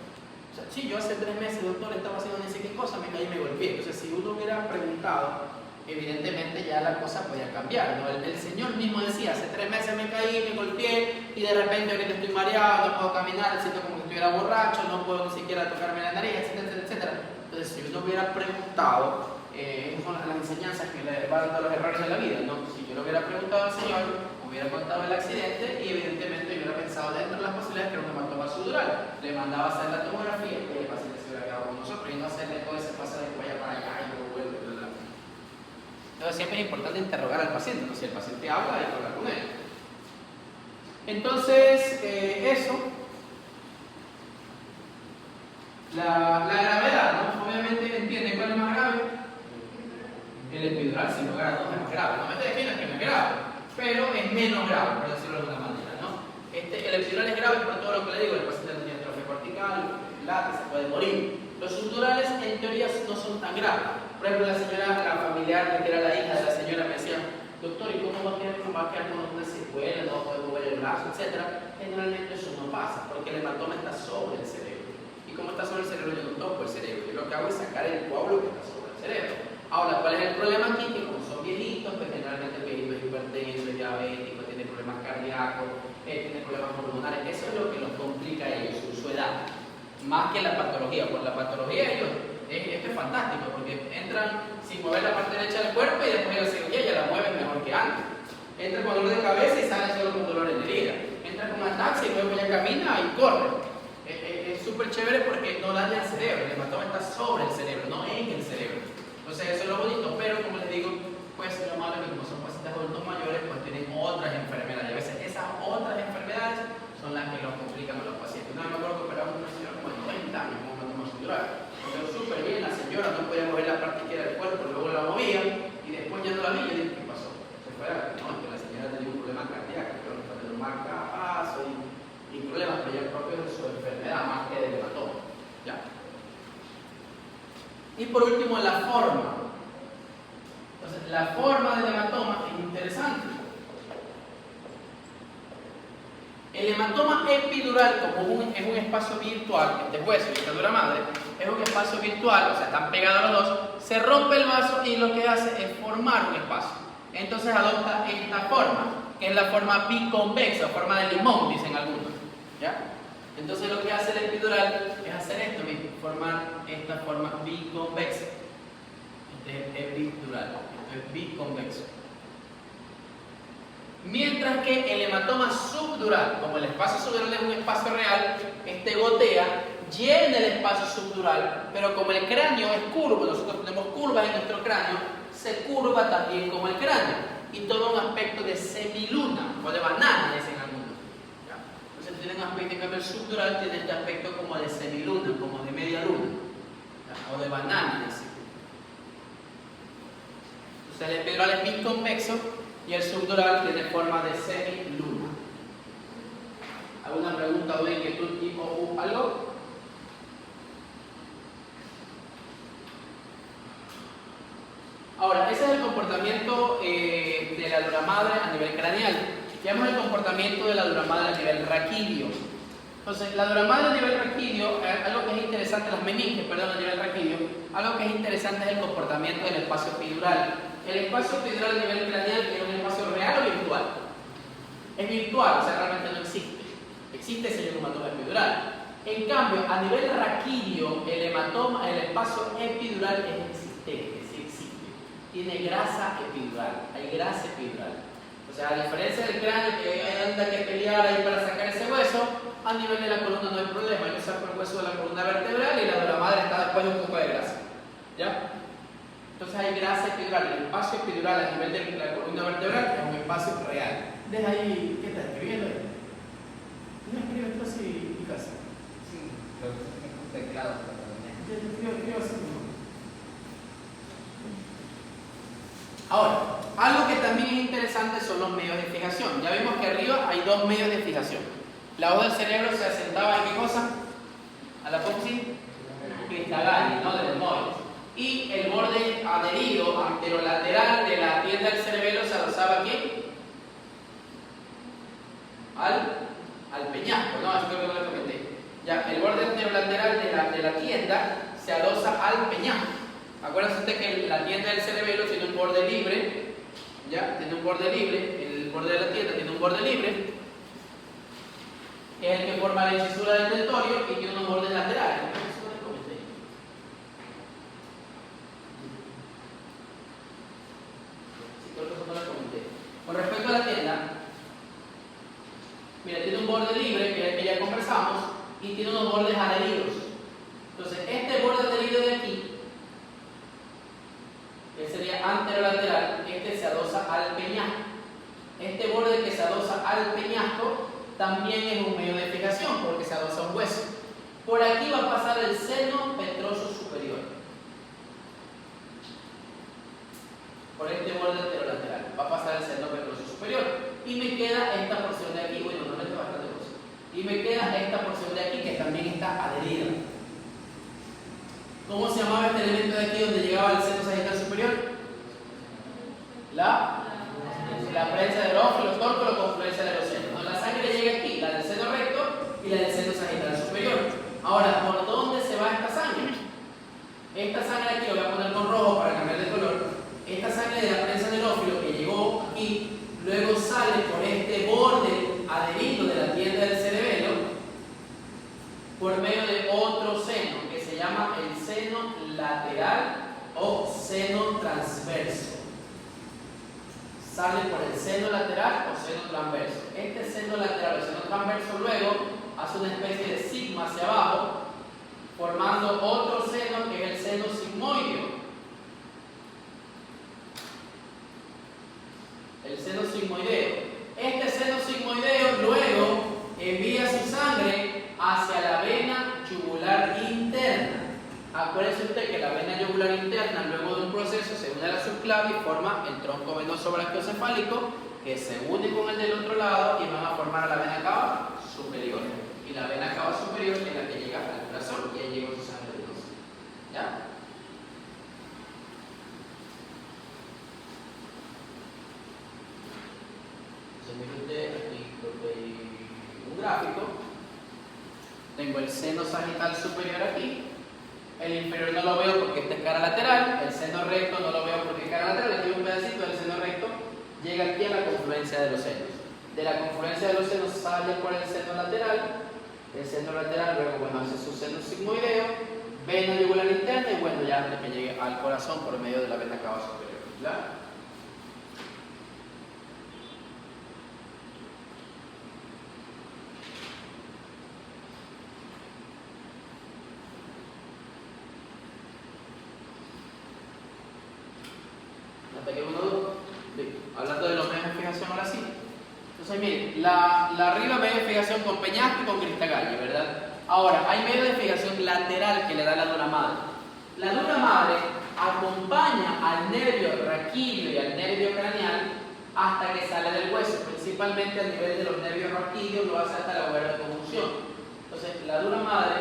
Speaker 1: O sea, sí, yo hace 3 meses, doctor, estaba haciendo no sé qué cosa, me caí y me golpeé. Entonces, si uno hubiera preguntado, evidentemente ya la cosa podía cambiar, ¿no? El señor mismo decía, hace 3 meses me caí, me golpeé, y de repente ahorita estoy mareado, no puedo caminar, siento como que estuviera borracho, no puedo ni siquiera tocarme la nariz, etcétera, etcétera, etcétera. Entonces, si uno hubiera preguntado, esas son las enseñanzas que le van a dar los errores de la vida, ¿no? Si yo le hubiera preguntado al señor, hubiera contado el accidente y evidentemente yo hubiera pensado dentro de las posibilidades que era un hematoma subdural. Le mandaba a hacer la tomografía y el paciente se hubiera quedado con nosotros y no hacerle todo ese paso de cuello para allá y luego vuelve, ¿verdad? Entonces siempre es importante interrogar al paciente, ¿no? Si el paciente habla, hay que hablar con él. Entonces, eso. La gravedad, ¿no? Obviamente entienden cuál es más grave. El epidural, sin lugar a dudas, es más grave. No me estoy diciendo que no es grave, pero es menos grave, por decirlo de alguna manera, ¿no? El epidural es grave por todo lo que le digo, el paciente no tiene atrofia cortical, late, se puede morir. Los subdurales en teoría no son tan graves. Por ejemplo, la familiar, que era la hija de la señora, me decía, doctor, ¿y cómo va a quedar con una secuela, no va a poder mover el brazo, etcétera? Generalmente eso no pasa, porque el hematoma está sobre el cerebro. Y como está sobre el cerebro, yo no toco el cerebro. Yo lo que hago es sacar el coágulo que está sobre el cerebro. Ahora, ¿cuál es el problema aquí? Que como son viejitos, pues generalmente el viejito es hipertenso, es diabético, tiene problemas cardíacos, tiene problemas pulmonares. Eso es lo que los complica a ellos, su edad. Más que la patología. Por la patología ellos, esto es fantástico, porque entran sin mover la parte derecha del cuerpo y después la cirugía ya la mueven mejor que antes. Entra con dolor de cabeza y sale solo con dolor en herida. Entra con ataxia y luego ya camina y corre. Es súper chévere porque no daña el cerebro, el hematoma está sobre el cerebro, no en el cerebro. Entonces eso es lo bonito, pero como les digo, pues lo malo es que como son pacientes adultos mayores, pues tienen otras enfermedades. Y a veces esas otras enfermedades son las que los complican a los pacientes. No me acuerdo que operaba una señora como de 30 años con un hematoma subdural. Pero súper bien, la señora no podía mover la parte izquierda del cuerpo, luego la movía y después ya no la vi. Yo dije, ¿qué pasó? Se fue no, que la señora tenía un problema cardíaco, pero no tenía un marcapaso y problemas que ya propios de su enfermedad, más que del hematoma. ¿Ya? Y por último, la forma. Entonces, la forma del hematoma es interesante. El hematoma epidural, como es un espacio virtual, este hueso y esta dura madre, es un espacio virtual, o sea, están pegados los dos, se rompe el vaso y lo que hace es formar un espacio. Entonces adopta esta forma, que es la forma biconvexa, forma de limón, dicen algunos. ¿Ya? Entonces lo que hace el epidural es hacer esto mismo, formar esta forma biconvexa. Este es epidural, esto es biconvexo. Mientras que el hematoma subdural, como el espacio subdural es un espacio real, este gotea, llena el espacio subdural, pero como el cráneo es curvo, nosotros tenemos curvas en nuestro cráneo, se curva también como el cráneo y toma un aspecto de semiluna o de banana, dicen algunos. ¿Ya? Entonces tiene un aspecto, en cambio el subdural tiene este aspecto como de semiluna, como de media luna, ¿ya? O de banana, dicen. Entonces el epidural es biconvexo y el subdural tiene forma de semiluna. ¿Alguna pregunta o inquietud tipo algo? Ahora, ese es el comportamiento de la dura madre a nivel craneal. Veamos el comportamiento de la dura madre a nivel raquídeo. Entonces, la dura madre a nivel raquídeo, algo que es interesante, las meninges, perdón, a nivel raquídeo, algo que es interesante es el comportamiento del espacio epidural. El espacio epidural a nivel craneal es un espacio real o virtual. Es virtual, o sea, realmente no existe. Existe ese hematoma epidural. En cambio, a nivel raquídeo, el espacio epidural es existente. Tiene grasa epidural, hay grasa epidural. O sea, a diferencia del cráneo que anda que pelear ahí para sacar ese hueso, a nivel de la columna no hay problema, hay que sacar el hueso de la columna vertebral y la dura madre está después de un poco de grasa. ¿Ya? Entonces hay grasa epidural, el espacio epidural a nivel de la columna vertebral es un espacio real. Deja ahí, ¿qué estás escribiendo ahí? ¿No escribes tú así y casa?
Speaker 3: Sí, pero es un teclado.
Speaker 1: Yo escribo así. Ahora, algo que también es interesante son los medios de fijación. Ya vimos que arriba hay dos medios de fijación. La hoja del cerebro se asentaba en qué cosa? A la apófisis cristagali, ¿no? De Desmoides. Y el borde adherido anterolateral de la tienda del cerebelo se adosaba aquí al peñasco, ¿no? Eso creo que lo comenté. Ya, el borde anterolateral de la tienda se adosa al peñasco. Acuérdense usted que la tienda del cerebelo tiene un borde libre, ¿ya? Tiene un borde libre, el borde de la tienda tiene un borde libre, que es el que forma la incisura del tentorio y tiene unos bordes laterales. Sí, creo que eso no lo comenté. Con respecto a la tienda, mira, tiene un borde libre, que es el que ya conversamos, y tiene unos bordes adheridos. Entonces, este borde adherido de aquí, que sería anterolateral, este se adosa al peñasco. Este borde que se adosa al peñasco también es un medio de fijación porque se adosa a un hueso. Por aquí va a pasar el seno petroso superior. Por este borde anterolateral va a pasar el seno petroso superior. Y me queda esta porción de aquí, bueno, no me queda bastante cosa. Y me queda esta porción de aquí que también está adherida. ¿Cómo se llamaba este elemento de aquí donde llegaba el seno sagital superior? La prensa del óvulo, tórculo, confluencia de los senos. ¿No? La sangre llega aquí, la del seno recto y la del seno sagital superior. Ahora, ¿por dónde se va esta sangre? Esta sangre aquí, lo voy a poner con rojo para cambiar de color. Esta sangre de la prensa del óvulo que llegó aquí, luego sale por este borde adherido de la tienda del cerebelo por medio de otro seno que se llama el seno lateral o seno transverso. Sale por el seno lateral o seno transverso. Este seno lateral o seno transverso luego hace una especie de sigma hacia abajo, formando otro seno que es el seno sigmoideo. El seno sigmoideo. Este seno sigmoideo luego envía su sangre hacia la vena yugular interna. Acuérdese usted que la vena yugular interna, luego de un proceso, se une a la subclavia y forma el tronco venoso brachiocefálico que se une con el del otro lado y van a formar a la vena cava superior. Y la vena cava superior es la que llega al corazón y ahí llega su sangre venosa. ¿Ya? Se mire usted aquí, creo que hay un gráfico. Tengo el seno sagital superior aquí. El inferior no lo veo porque está en cara lateral. El seno recto no lo veo porque es cara lateral. Aquí hay un pedacito del seno recto. Llega aquí a la confluencia de los senos. De la confluencia de los senos sale por el seno lateral. El seno lateral luego, bueno, hace su seno sigmoideo. vena yugular interna y bueno, ya hasta que llegue al corazón por medio de la vena cava superior. ¿Ya? ¿Hasta aquí uno duda? Sí. Hablando de los medios de fijación ahora sí. Entonces miren, la arriba medio de fijación con peñasco y con cristagalle, ¿verdad? Ahora, hay medio de fijación lateral que le da la dura madre. La dura madre acompaña al nervio raquídeo y al nervio craneal hasta que sale del hueso, principalmente a nivel de los nervios raquídeos, lo hace hasta el agujero de conjunción. Entonces, la dura madre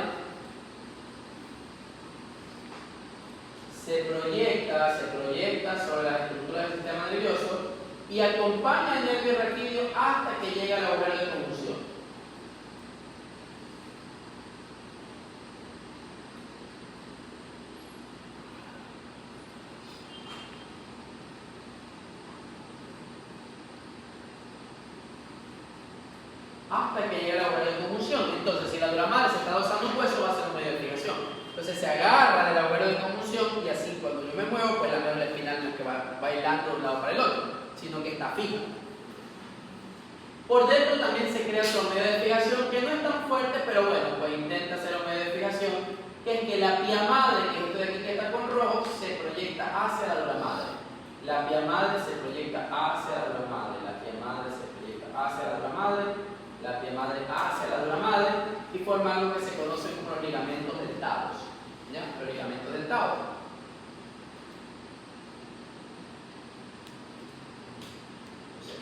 Speaker 1: se proyecta sobre la estructura del sistema nervioso y acompaña al nervio raquídeo hasta que llega al agujero de conjunción. Hasta que llegue al agujero de conjunción. Entonces, si la dura madre se está dosando un hueso, va a ser un medio de fijación. Entonces se agarra del agujero de conjunción y así cuando yo me muevo, pues la médula espinal no es que va bailando de un lado para el otro, sino que está fija. Por dentro también se crea otro medio de fijación que no es tan fuerte, pero bueno, pues intenta hacer un medio de fijación, que es que la pía madre, que es esto de aquí que está con rojo, se proyecta hacia la dura madre. La pía madre se proyecta hacia la dura madre, la pía madre se proyecta hacia la dura madre, la pía madre hacia la dura madre y forma algo que se conoce como los ligamentos dentados. ¿Ya? Los ligamentos dentados.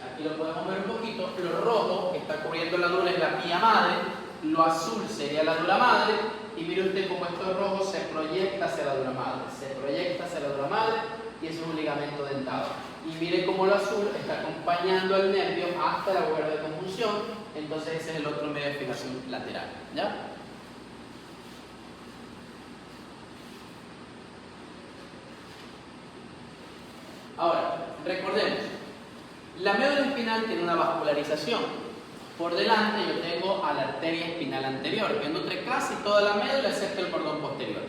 Speaker 1: Aquí lo podemos ver un poquito. Lo rojo que está cubriendo la dura es la pía madre, lo azul sería la dura madre y mire usted cómo esto rojo se proyecta hacia la dura madre, se proyecta hacia la dura madre y eso es un ligamento dentado. Y mire cómo lo azul está acompañando al nervio hasta el agujero de conjunción, entonces ese es el otro medio de fijación lateral. ¿Ya? Ahora, recordemos, la médula espinal tiene una vascularización. Por delante yo tengo a la arteria espinal anterior, que nutre casi toda la médula excepto el cordón posterior.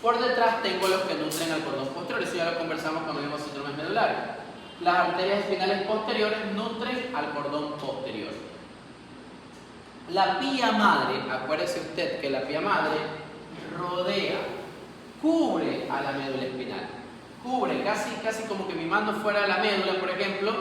Speaker 1: Por detrás tengo los que nutren al cordón posterior, eso ya lo conversamos cuando vimos síndromes medulares. Las arterias espinales posteriores nutren al cordón posterior. La pía madre, acuérdese usted que la pía madre rodea, cubre a la médula espinal. Cubre casi como que mi mano fuera la médula, por ejemplo,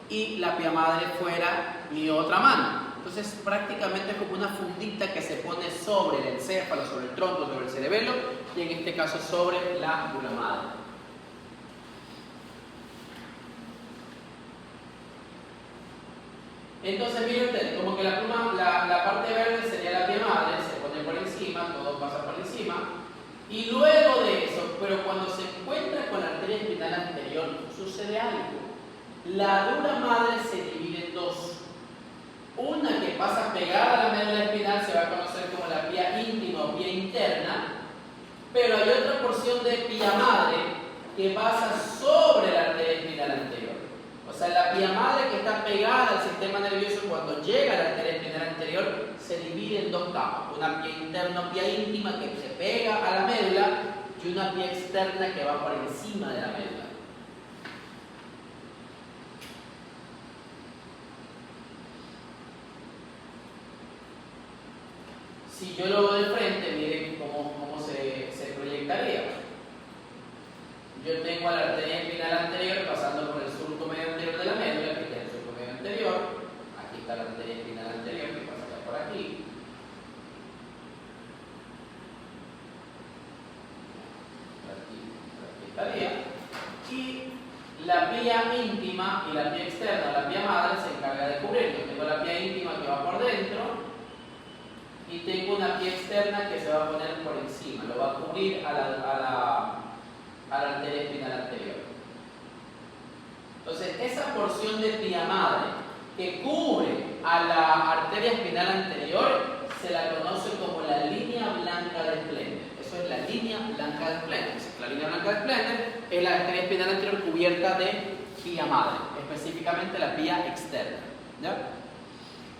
Speaker 1: y la pía madre fuera mi otra mano. Entonces prácticamente es como una fundita que se pone sobre el encéfalo, sobre el tronco, sobre el cerebelo y en este caso sobre la dura madre. Entonces mire usted, como que la parte verde sería la pía madre, se pone por encima, todo pasa por encima. Y luego de eso, pero cuando se encuentra con la arteria espinal anterior, sucede algo. La dura madre se divide en dos. Una que pasa pegada a la médula espinal se va a conocer como la pía íntima o pía interna, pero hay otra porción de pía madre que pasa sobre la arteria espinal anterior. O sea, la pía madre que está pegada al sistema nervioso cuando llega a la arteria espinal anterior se divide en dos capas. Una pía interna o pía íntima que se pega a la médula y una pía externa que va por encima de la médula. Si yo lo veo de frente, miren cómo se proyectaría. Yo tengo a la arteria espinal anterior pasando por el surco medio anterior de la médula, aquí está el surco medio anterior, aquí está la arteria espinal anterior que pasa por aquí. Aquí estaría. Y la pía íntima y la pía externa, la pía madre, se encarga de cubrirlo. Tengo la pía íntima que va por dentro y tengo una pía externa que se va a poner por encima, lo va a cubrir a la arteria espinal anterior. Entonces, esa porción de pía madre que cubre a la arteria espinal anterior se la conoce como la línea blanca de Splender. Eso es la línea blanca de Splender. La línea blanca de Splender es la arteria espinal anterior cubierta de pía madre, específicamente la pía externa. ¿Ya?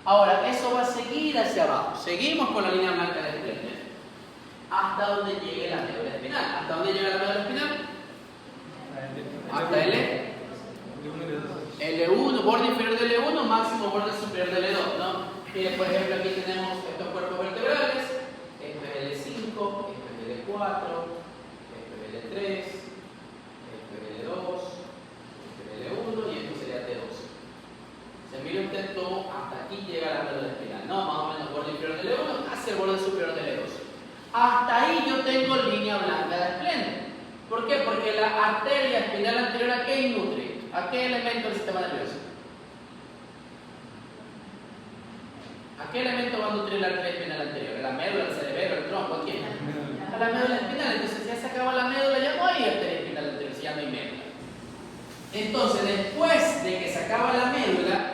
Speaker 1: Ahora, eso va a seguir hacia abajo. Seguimos con la línea blanca de Splender. hasta donde llegue la médula espinal. ¿Hasta dónde llega la médula espinal? Hasta L1, borde inferior del L1, máximo borde superior del L2, ¿no? Por ejemplo, aquí tenemos estos cuerpos vertebrales. Esto es L5, esto es L4, esto es L3, esto es L2, esto es L1 y esto sería T2. Se mire usted cómo hasta aquí llega la médula espinal, ¿no? Más o menos borde inferior del L1 hacia el borde superior del L2. Hasta ahí yo tengo línea blanca de Splendid. ¿Por qué? Porque la arteria espinal anterior ¿a qué nutre? ¿A qué elemento del sistema nervioso? ¿A qué elemento va a nutrir la arteria espinal anterior? ¿La médula, el cerebro, el tronco? ¿A quién? A la médula espinal. Entonces, si ya se acaba la médula, ya no hay arteria espinal anterior, si ya no hay médula. Entonces, después de que se acaba la médula,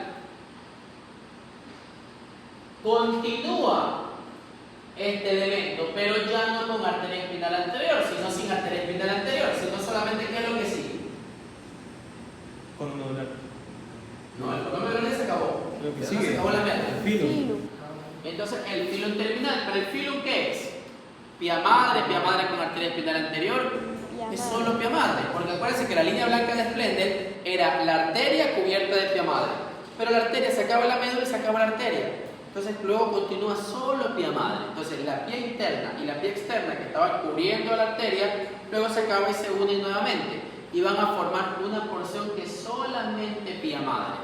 Speaker 1: continúa este elemento, pero ya no con arteria espinal anterior, sino sin arteria espinal anterior, sino solamente ¿qué es lo que sigue?
Speaker 2: Cordón medular.
Speaker 1: No, el cordón medular se acabó.
Speaker 2: Lo que
Speaker 1: Ya
Speaker 2: sigue.
Speaker 1: se acabó la médula.
Speaker 2: El filo.
Speaker 1: Entonces, el filum terminal, ¿pero el filum qué es? Pia madre con arteria espinal anterior, es solo pia madre, porque acuérdense que la línea blanca de Splendid era la arteria cubierta de pia madre, pero la arteria se acaba la médula y se acaba la arteria. Entonces luego continúa solo pia madre. Entonces la pia interna y la pia externa que estaban cubriendo la arteria, luego se acaba y se unen nuevamente. Y van a formar una porción que es solamente pia madre.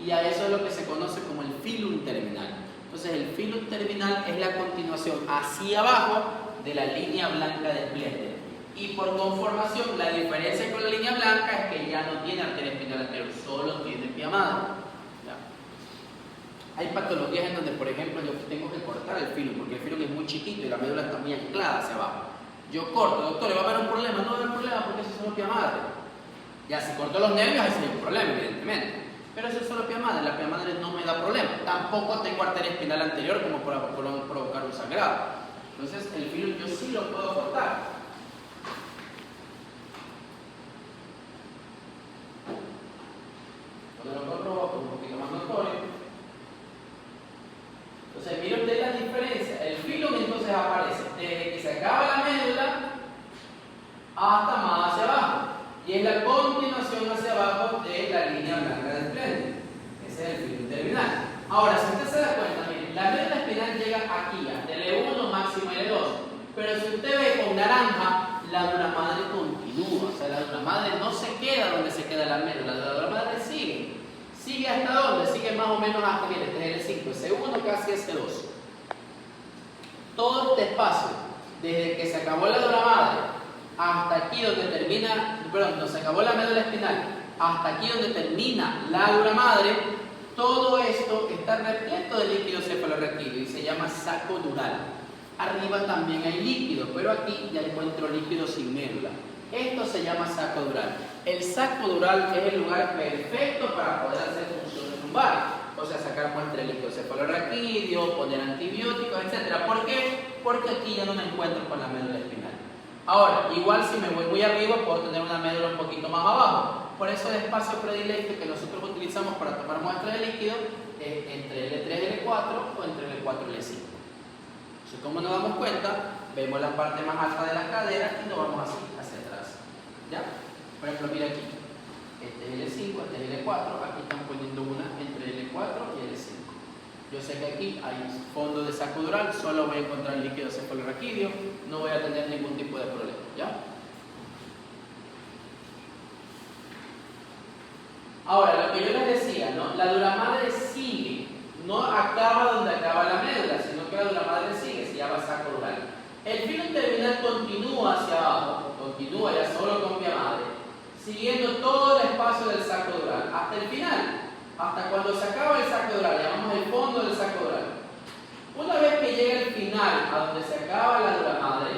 Speaker 1: Y a eso es lo que se conoce como el filum terminal. Entonces el filum terminal es la continuación hacia abajo de la línea blanca de Splendid. Y por conformación, la diferencia con la línea blanca es que ya no tiene arteria espinal anterior, solo tiene pia madre. Hay patologías en donde, por ejemplo, yo tengo que cortar el filum porque el filum es muy chiquito y la médula está muy anclada hacia abajo. Yo corto, doctor, ¿le va a haber un problema? No va a haber problema porque eso es solo pia madre. Ya, si corto los nervios, ahí sí hay un problema, evidentemente. Pero eso es solo pia madre, la pia madre no me da problema. Tampoco tengo arteria espinal anterior como para provocar un sangrado. Entonces, el filum yo sí lo puedo cortar. Cuando lo corro, un poquito más notorio. Entonces, mire usted la diferencia. El filum entonces aparece desde que se acaba la médula hasta más hacia abajo. Y es la continuación hacia abajo de la línea blanca de Splendid. Ese es el filum terminal. Ahora, si usted se da cuenta, mire, la médula espinal llega aquí, hasta L1 máximo L2. Pero si usted ve con naranja, la dura madre continúa. O sea, la dura madre no se queda donde se queda la médula. La dura madre sigue. ¿Sigue hasta dónde? Sigue más o menos hasta, mire, desde el 5, S1 casi S2. Todo este espacio, desde que se acabó la dura madre hasta aquí donde termina, donde se acabó la médula espinal, hasta aquí donde termina la dura madre, todo esto está repleto de líquido cefalorraquídeo y se llama saco dural. Arriba también hay líquido, pero aquí ya encuentro líquido sin médula. Esto se llama saco dural. El saco dural es el lugar perfecto para poder hacer funciones lumbares. O sea, sacar muestra de líquido cefalorraquídeo, poner antibióticos, etc. ¿Por qué? Porque aquí ya no me encuentro con la médula espinal. Ahora, igual si me voy muy arriba, puedo tener una médula un poquito más abajo. Por eso el espacio predilecto que nosotros utilizamos para tomar muestra de líquido es entre L3 y L4 o entre L4 y L5. Entonces, como nos damos cuenta, vemos la parte más alta de la cadera y nos vamos así, hacia atrás. ¿Ya? Por ejemplo, mira aquí. Este es L5, este es L4. Aquí están poniendo una entre L4 y L5. Yo sé que aquí hay fondo de saco dural, solo voy a encontrar líquido cefalorraquídeo, no voy a tener ningún tipo de problema. ¿Ya? Ahora, lo que yo les decía, ¿no? La dura madre sigue, no acaba donde acaba la médula, sino que la dura madre sigue, se llama saco dural. El filum terminal continúa hacia abajo, continúa ya solo con pia madre, siguiendo todo el espacio del saco dural hasta el final, hasta cuando se acaba el saco dural, llamamos el fondo del saco dural. Una vez que llega el final, a donde se acaba la dura madre,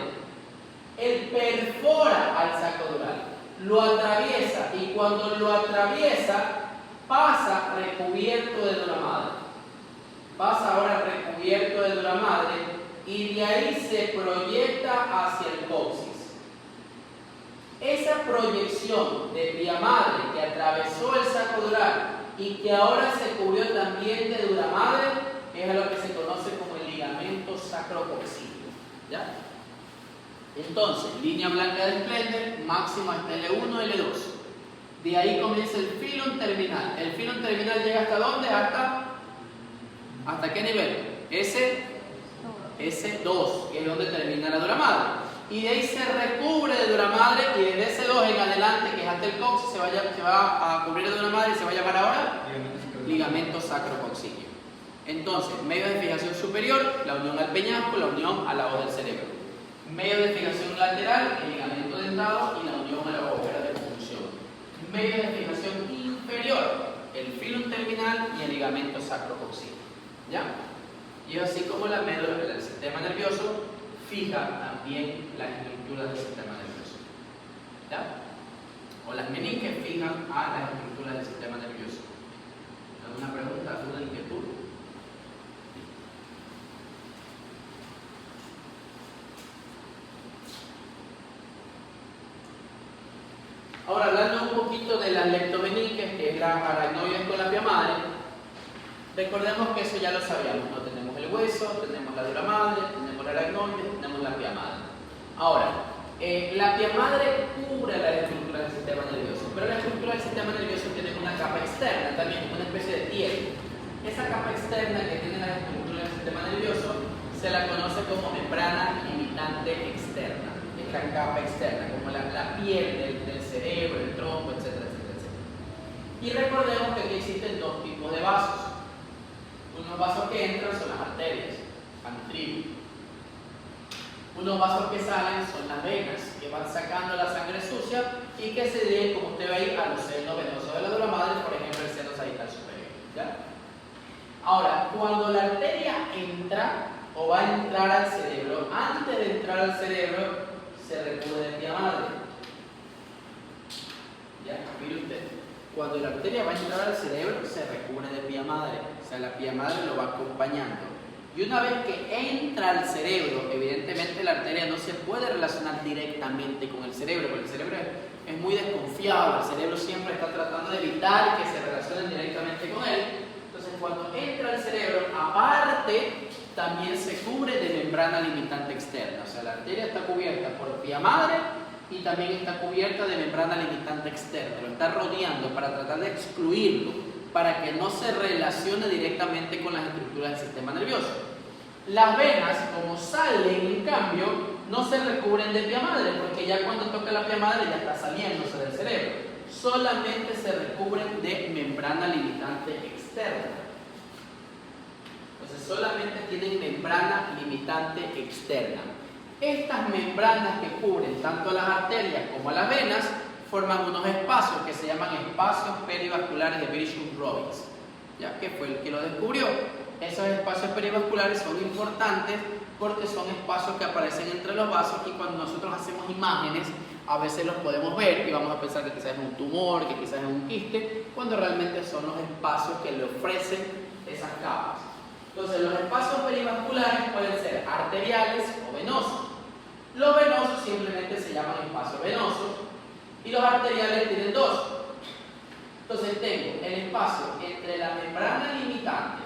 Speaker 1: él perfora al saco dural, lo atraviesa y cuando lo atraviesa pasa recubierto de dura madre. Pasa ahora recubierto de dura madre y de ahí se proyecta hacia el coxis. Esa proyección de pia madre que atravesó el saco dural y que ahora se cubrió también de dura madre es lo que se conoce como el ligamento sacrocoxígeo. ¿Ya? Entonces, línea blanca de Splendor, máximo hasta L1, L2. De ahí comienza el filum terminal. El filum terminal llega hasta ¿dónde? ¿Hasta qué nivel? S2, que es donde termina la dura madre. Y de ahí se recubre de dura madre y desde S2 en adelante, que es hasta el coxis, se va a cubrir de dura madre y se va a llamar ahora ligamento sacrocoxíneo. Entonces, medio de fijación superior, la unión al peñasco, la unión a la hoja del cerebro. Medio de fijación lateral, el ligamento dentado y la unión a la bóveda de punción. Medio de fijación inferior, el filum terminal y el ligamento sacrocoxíneo. ¿Ya? Y es así como la médula del sistema nervioso fija también las estructuras del sistema nervioso. ¿Ya? O las meninges fijan a las estructuras del sistema nervioso. ¿Alguna pregunta? ¿Alguna inquietud? Ahora, hablando un poquito de las leptomeninges, que es la aracnoides con la pia madre, recordemos que eso ya lo sabíamos, ¿no? Tenemos el hueso, tenemos la dura madre, tenemos la aracnoide, tenemos la pia madre. Ahora, la pia madre cubre la estructura del sistema nervioso, pero la estructura del sistema nervioso tiene una capa externa también, una especie de piel. Esa capa externa que tiene la estructura del sistema nervioso se la conoce como membrana limitante externa. Es la capa externa, como la piel del cerebro, el tronco, etcétera, etcétera, etcétera. Y recordemos que aquí existen dos tipos de vasos. Unos vasos que entran son las arterias, antribo. Unos vasos que salen son las venas, que van sacando la sangre sucia y que se dirigen, como usted ve ahí, a los senos venosos de la dura madre, por ejemplo, el seno sagittal superior. ¿Ya? Ahora, cuando la arteria entra o va a entrar al cerebro, antes de entrar al cerebro, se recubre de pia madre. ¿Ya? Mire usted. Cuando la arteria va a entrar al cerebro, se recubre de pia madre. O sea, la pia madre lo va acompañando. Y una vez que entra al cerebro, evidentemente la arteria no se puede relacionar directamente con el cerebro, porque el cerebro es muy desconfiado, el cerebro siempre está tratando de evitar que se relacionen directamente con él. Entonces, cuando entra al cerebro, aparte, también se cubre de membrana limitante externa. O sea, la arteria está cubierta por pia madre y también está cubierta de membrana limitante externa. Lo está rodeando para tratar de excluirlo, para que no se relacione directamente con las estructuras del sistema nervioso. Las venas, como salen, en cambio, no se recubren de pia madre, porque ya cuando toca la pia madre ya está saliéndose del cerebro. Solamente se recubren de membrana limitante externa. Entonces, solamente tienen membrana limitante externa. Estas membranas que cubren tanto a las arterias como a las venas forman unos espacios que se llaman espacios perivasculares de Virchow-Robbins, ya que fue el que lo descubrió. Esos espacios perivasculares son importantes porque son espacios que aparecen entre los vasos y cuando nosotros hacemos imágenes a veces los podemos ver y vamos a pensar que quizás es un tumor, que quizás es un quiste, cuando realmente son los espacios que le ofrecen esas capas. Entonces, los espacios perivasculares pueden ser arteriales o venosos. Los venosos simplemente se llaman espacios venosos y los arteriales tienen dos. Entonces, tengo el espacio entre la membrana limitante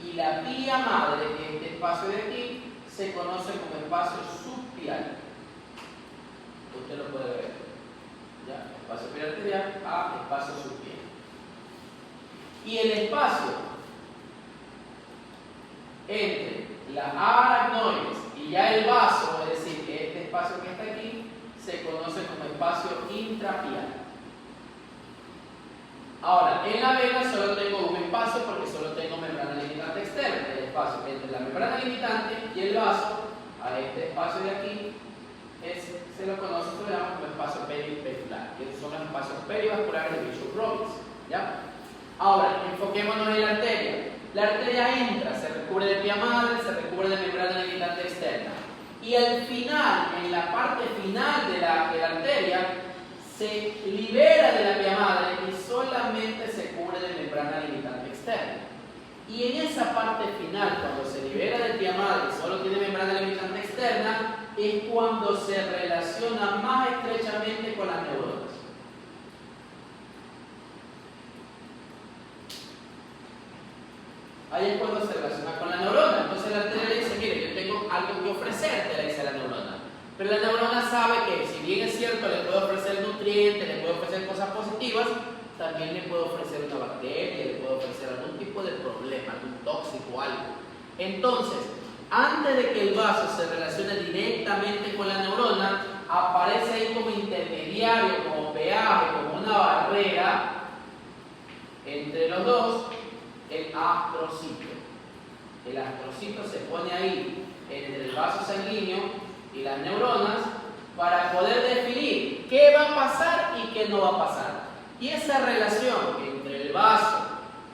Speaker 1: y la pia madre, que este espacio de aquí se conoce como espacio subpial. Usted lo puede ver. ¿Ya? Espacio periarterial a espacio subpial. Y el espacio entre las aracnoides y ya el vaso, es decir, que este espacio que está aquí, se conoce como espacio intrapial. Ahora, en la vena solo tengo un espacio porque solo tengo membrana limitante externa. El espacio entre la membrana limitante y el vaso, a este espacio de aquí, se lo conoce, se lo llama como espacio perivehicular. Y esos son los espacios perivasculares de Virchow-Robbins. ¿Ya? Ahora, enfoquémonos en la arteria. La arteria entra, se recubre de pia madre, se recubre de membrana limitante externa. Y al final, en la parte final de la arteria, se libera de la pia madre y solamente se cubre de membrana limitante externa. Y en esa parte final, cuando se libera de pia madre y solo tiene membrana limitante externa, es cuando se relaciona más estrechamente con las neuronas. Ahí es cuando se relaciona con la neurona. Entonces la arteria le dice, mire, yo tengo algo que ofrecerte, le dice la neurona. Pero la neurona sabe que, si bien es cierto, le puede ofrecer nutrientes, le puede ofrecer cosas positivas, también le puede ofrecer una bacteria, le puede ofrecer algún tipo de problema, algún tóxico o algo. Entonces, antes de que el vaso se relacione directamente con la neurona, aparece ahí como intermediario, como peaje, como una barrera entre los dos, el astrocito. El astrocito se pone ahí entre el vaso sanguíneo y las neuronas para poder definir qué va a pasar y qué no va a pasar. Y esa relación entre el vaso,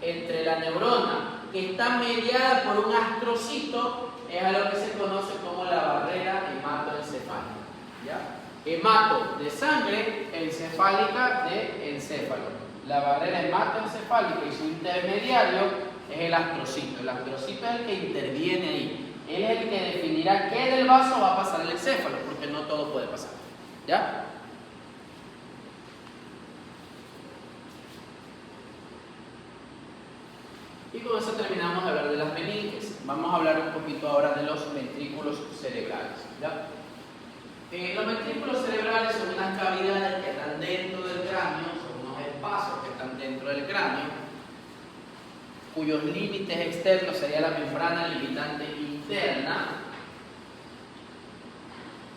Speaker 1: entre la neurona, que está mediada por un astrocito, es a lo que se conoce como la barrera hematoencefálica. ¿Ya? Hemato de sangre, encefálica de encéfalo. La barrera hematoencefálica y su intermediario es el astrocito. El astrocito es el que interviene ahí. Él es el que definirá qué del vaso va a pasar al encéfalo, porque no todo puede pasar. ¿Ya? Y con eso terminamos de hablar de las meninges. Vamos a hablar un poquito ahora de los ventrículos cerebrales. ¿Ya? Los ventrículos cerebrales son unas cavidades que están dentro del cráneo, son unos espacios que están dentro del cráneo, cuyos límites externos sería la membrana limitante interna,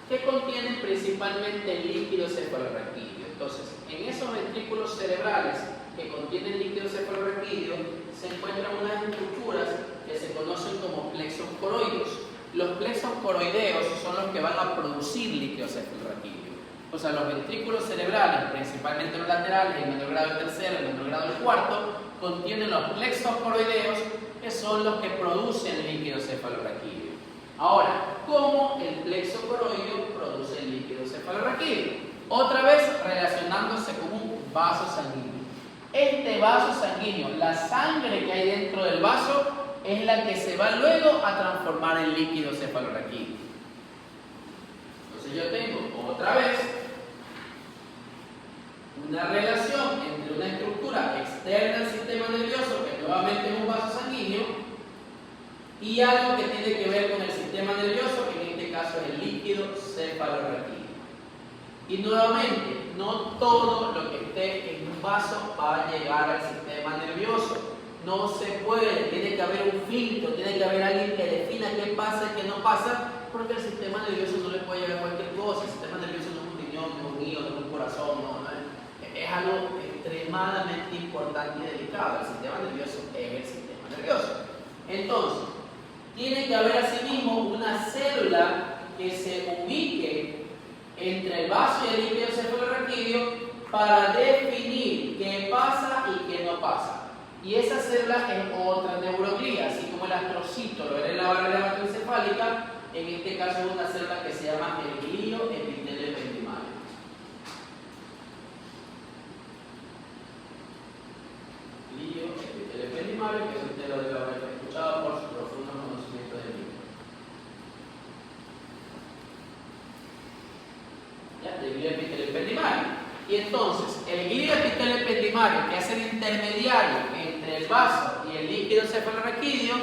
Speaker 1: que contienen principalmente el líquido cefalorraquídeo. Entonces, en esos ventrículos cerebrales que contienen líquido cefalorraquídeo se encuentran unas estructuras que se conocen como plexos coroideos. Los plexos coroideos son los que van a producir líquido cefalorraquídeo. O sea, los ventrículos cerebrales, principalmente los laterales, el menor grado del tercero, el menor grado del cuarto, contienen los plexos coroideos, que son los que producen líquido cefalorraquídeo. Ahora, ¿cómo el plexo coroideo produce el líquido cefalorraquídeo? Otra vez relacionándose con un vaso sanguíneo. Este vaso sanguíneo, la sangre que hay dentro del vaso, es la que se va luego a transformar en líquido cefalorraquídeo. Entonces yo tengo otra vez una relación entre una estructura externa al sistema nervioso, que nuevamente es un vaso sanguíneo, y algo que tiene que ver con el sistema nervioso, que en este caso es el líquido cefalorraquídeo. Y nuevamente, no todo lo que esté en un vaso va a llegar al sistema nervioso. No se puede, tiene que haber un filtro, tiene que haber alguien que defina qué pasa y qué no pasa, porque el sistema nervioso no le puede llegar cualquier cosa. El sistema nervioso no es un riñón, no es un hígado, no es un corazón, es algo extremadamente importante y delicado. El sistema nervioso es el sistema nervioso. Entonces, tiene que haber asimismo una célula que se ubique entre el vaso y el líquido cefalorraquídeo para definir qué pasa y qué no pasa. Y esa célula es otra neuroglía, así como el astrocito lo era en la barrera hematoencefálica, en este caso es una célula que se llama el glio epitelio ependimario. Glio epitelio ependimario, que es usted lo debe haber escuchado por su profundo conocimiento del libro. ¿Ya? El glio epitelio ependimario. Y entonces, el glio epitelio ependimario, que es el intermediario entre el vaso y el líquido cefalorraquídeo,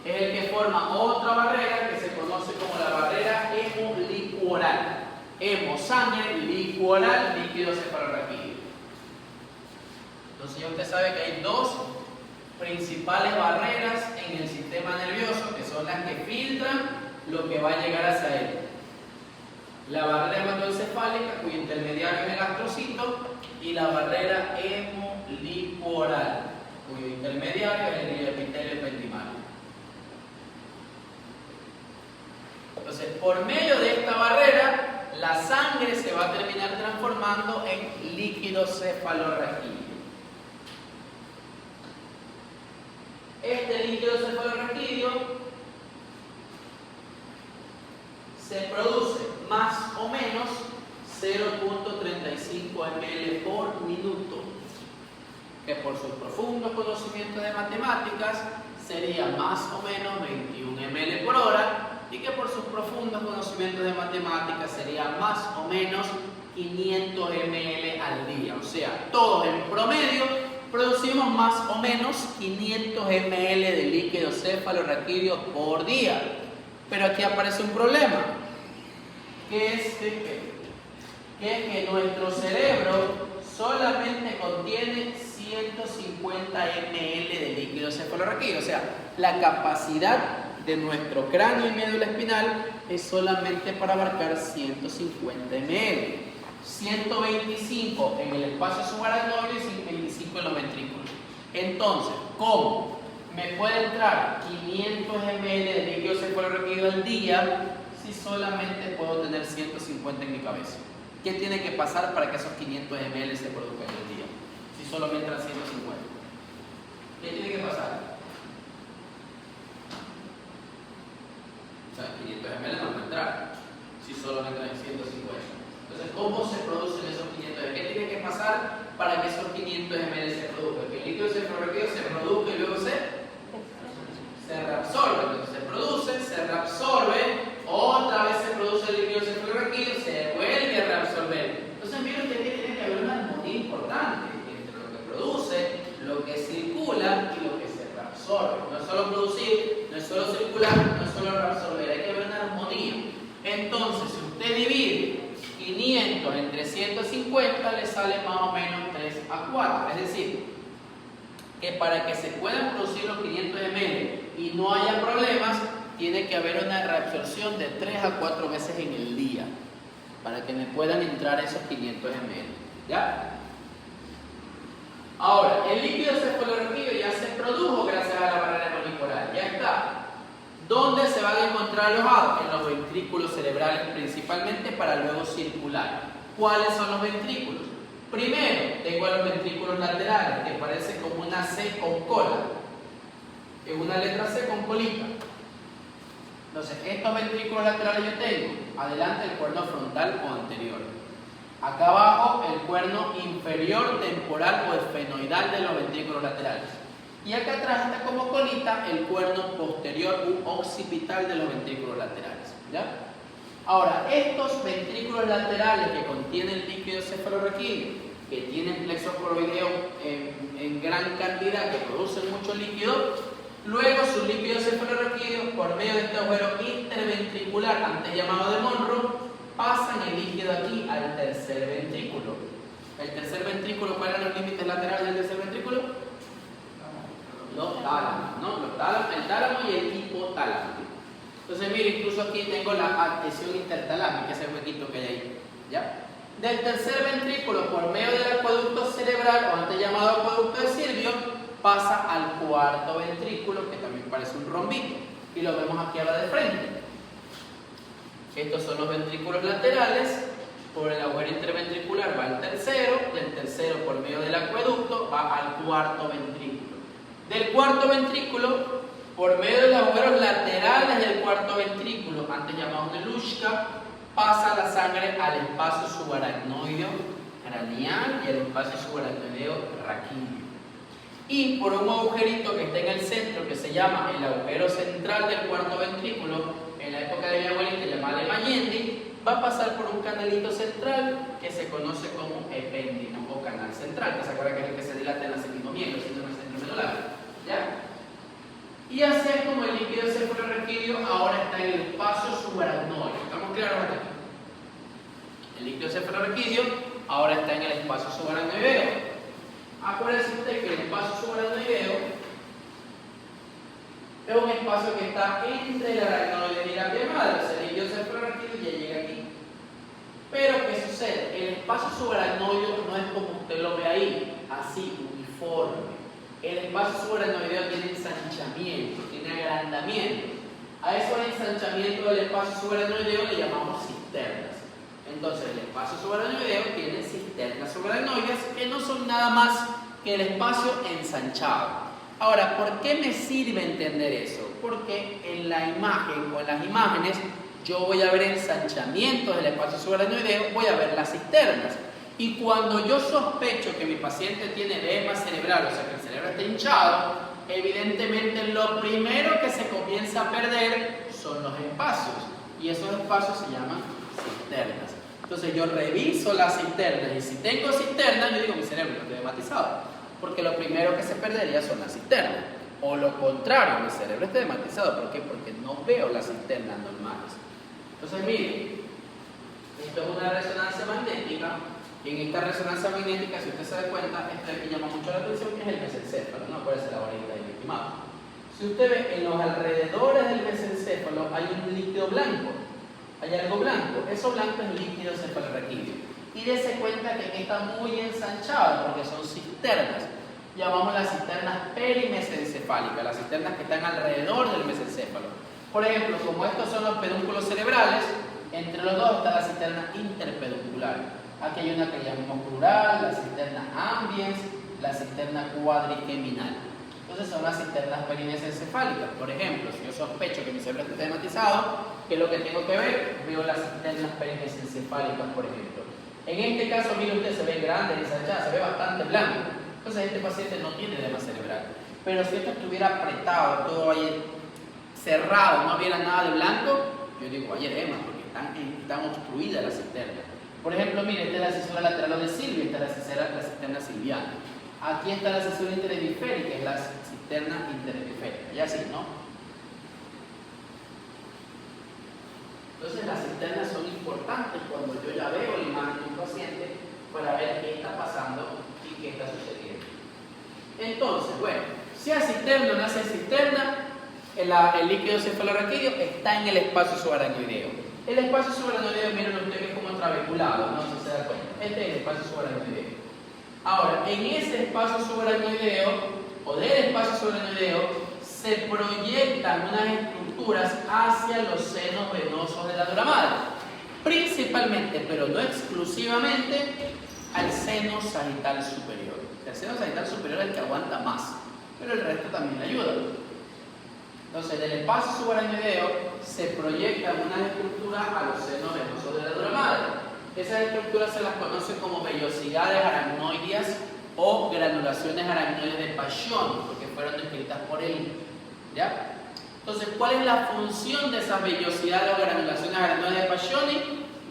Speaker 1: es el que forma otra barrera que se conoce como la barrera hemolicuoral. Hemo, sangre, licuoral, líquido cefalorraquídeo. Entonces ya usted sabe que hay dos principales barreras en el sistema nervioso, que son las que filtran lo que va a llegar hacia él. La barrera hematoencefálica, cuyo intermediario es el astrocito, y la barrera hemolicuoral, cuyo intermediario es el epitelio ependimario. Entonces, por medio de esta barrera, la sangre se va a terminar transformando en líquido cefalorraquídeo. Este líquido cefalorraquídeo se produce más o menos 0.35 ml por minuto, que por sus profundos conocimientos de matemáticas sería más o menos 21 ml por hora, y que por sus profundos conocimientos de matemáticas sería más o menos 500 ml al día. O sea, todos en promedio producimos más o menos 500 ml de líquido cefalorraquídeo por día. Pero aquí aparece un problema, que es que nuestro cerebro solamente contiene 150 ml de líquido cefalorraquídeo. O sea, la capacidad de nuestro cráneo y médula espinal es solamente para abarcar 150 ml. 125 en el espacio subaracnoide y 125 en los ventrículos. Entonces, ¿cómo me puede entrar 500 ml de líquido cefalorraquídeo al día si solamente puedo tener 150 en mi cabeza? ¿Qué tiene que pasar para que esos 500 ml se produzcan en el día? Si solo me entran 150. ¿Qué tiene que pasar? O sea, 500 ml no van a entrar si solo me entran 150. Entonces, ¿cómo se producen esos 500 ml? ¿Qué tiene que pasar para que esos 500 ml se produzcan? Que el líquido cefalorraquídeo se produzca y luego se reabsorbe. Entonces, se produce, se reabsorbe, otra vez se produce el líquido cefalorraquídeo, se vuelve a reabsorber. Entonces, miren que tiene que haber una armonía importante entre lo que produce, lo que circula y lo que se reabsorbe. No es solo producir, no es solo circular, no es solo reabsorber, hay que haber una armonía. Entonces, si usted divide 500 entre 150, le sale más o menos 3 a 4. Es decir, que para que se puedan producir los 500 ml y no haya problemas, tiene que haber una reabsorción de 3 a 4 veces en el día para que me puedan entrar esos 500 ml. ¿Ya? Ahora, el líquido cefalorraquídeo ya se produjo gracias a la barrera molecular. Ya está. ¿Dónde se van a encontrar alojados? En los ventrículos cerebrales principalmente, para luego circular. ¿Cuáles son los ventrículos? Primero, tengo a los ventrículos laterales, que parece como una C con cola. Es una letra C con colita. Entonces, estos ventrículos laterales yo tengo, adelante el cuerno frontal o anterior. Acá abajo el cuerno inferior temporal o esfenoidal de los ventrículos laterales. Y acá atrás está como colita el cuerno posterior u occipital de los ventrículos laterales. ¿Ya? Ahora, estos ventrículos laterales que contienen líquido cefalorraquídeo, que tienen plexo coroideo en gran cantidad, que producen mucho líquido, luego su líquido cefalorraquídeo, por medio de este agujero interventricular, antes llamado de Monro, pasan el líquido aquí al tercer ventrículo. El tercer ventrículo, ¿cuáles eran los límites laterales del tercer ventrículo? Los tálamos, ¿no? Los tálamos, el tálamo y el hipotálamo. Entonces, mire, incluso aquí tengo la adhesión intertalámica, ese huequito que hay ahí. ¿Ya? Del tercer ventrículo, por medio del acueducto cerebral, o antes llamado acueducto de Silvio, pasa al cuarto ventrículo, que también parece un rombito, y lo vemos aquí a la de frente. Estos son los ventrículos laterales. Por el agujero interventricular va al tercero, del tercero por medio del acueducto va al cuarto ventrículo. Del cuarto ventrículo, por medio de los agujeros laterales del cuarto ventrículo, antes llamados de Luschka, pasa la sangre al espacio subaracnoideo craneal y al espacio subaracnoideo raquídeo. Y por un agujerito que está en el centro, que se llama el agujero central del cuarto ventrículo, en la época de mi abuelita llamada de Mayendi, va a pasar por un canalito central que se conoce como epéndimo o canal central, que se acuerda que es el que se dilata en la septimomielos, el centro medular. ¿Ya? Y así es como el líquido cefalorraquídeo ahora está en el espacio subaracnoideo. ¿Estamos claros aquí? El líquido cefalorraquídeo ahora está en el espacio subaracnoideo. Acuérdense usted que el espacio subaracnoideo es un espacio que está entre la aracnoide y la pia madre. O sea, el líquido cefalorraquídeo ya llega aquí. Pero, ¿qué sucede? El espacio subaracnoideo no es como usted lo ve ahí, así, uniforme. El espacio subaracnoideo tiene ensanchamiento, tiene agrandamiento. A esos ensanchamientos del espacio subaracnoideo le llamamos cisternas. Entonces, el espacio subaracnoideo tiene cisternas subaracnoides que no son nada más que el espacio ensanchado. Ahora, ¿por qué me sirve entender eso? Porque en la imagen o en las imágenes yo voy a ver ensanchamientos del espacio subaracnoideo, voy a ver las cisternas. Y cuando yo sospecho que mi paciente tiene edema cerebral, o sea que el cerebro está hinchado, evidentemente lo primero que se comienza a perder son los espacios. Y esos espacios se llaman cisternas. Entonces yo reviso las cisternas y si tengo cisternas, yo digo mi cerebro está edematizado. Porque lo primero que se perdería son las cisternas. O lo contrario, mi cerebro está edematizado. ¿Por qué? Porque no veo las cisternas normales. Entonces miren, Esto es una resonancia magnética, y en esta resonancia magnética, si usted se da cuenta, esto aquí llama mucho la atención, que es el mesencéfalo, ¿no? Acuérdese la varita ahí, estimado. Si usted ve en los alrededores del mesencéfalo hay un líquido blanco, hay algo blanco, eso blanco es líquido cefalorraquídeo. Y dése cuenta que está muy ensanchado porque son cisternas. Llamamos las cisternas perimesencefálicas, las cisternas que están alrededor del mesencéfalo. Por ejemplo, como estos son los pedúnculos cerebrales, entre los dos está la cisterna interpeduncular. Aquí hay una que llamamos plural, la cisterna ambiens, la cisterna cuadrigeminal. Entonces son las cisternas perimesencefálicas. Por ejemplo, si yo sospecho que mi cerebro está tematizado, ¿qué es lo que tengo que ver? Veo las cisternas perimesencefálicas, por ejemplo. En este caso, mire usted, se ve grande y ensanchada, se ve bastante blanco. Entonces este paciente no tiene edema cerebral. Pero si esto estuviera apretado, todo ahí cerrado, no hubiera nada de blanco, yo digo, hay edema, porque están obstruidas las cisternas. Por ejemplo, mire, esta es la cisura lateral de Silvia, esta es la cisterna silviana. Aquí está la cisura interhemisférica, es la cisterna interhemisférica, ya así, ¿no? Entonces las cisternas son importantes cuando yo ya veo la imagen de un paciente para ver qué está pasando y qué está sucediendo. Entonces, bueno, sea cisterna o no sea cisterna, el líquido cefalorraquídeo está en el espacio subaracnoideo. El espacio subaracnoideo, miren ustedes que es como trabeculado, no sé si se da cuenta. Este es el espacio subaracnoideo. Ahora, en ese espacio subaracnoideo, o del espacio subaracnoideo, se proyectan unas estructuras hacia los senos venosos de la dura madre. Principalmente, pero no exclusivamente, al seno sagital superior. El seno sagital superior es el que aguanta más, pero el resto también le ayuda. Entonces, del espacio subaracnoideo se proyectan unas estructuras a los senos venosos de la dura madre. Esas estructuras se las conoce como vellosidades aracnoideas o granulaciones aracnoides de Paschoni, porque fueron descritas por él. ¿Ya? Entonces, ¿cuál es la función de esas vellosidades o granulaciones aracnoides de Paschoni?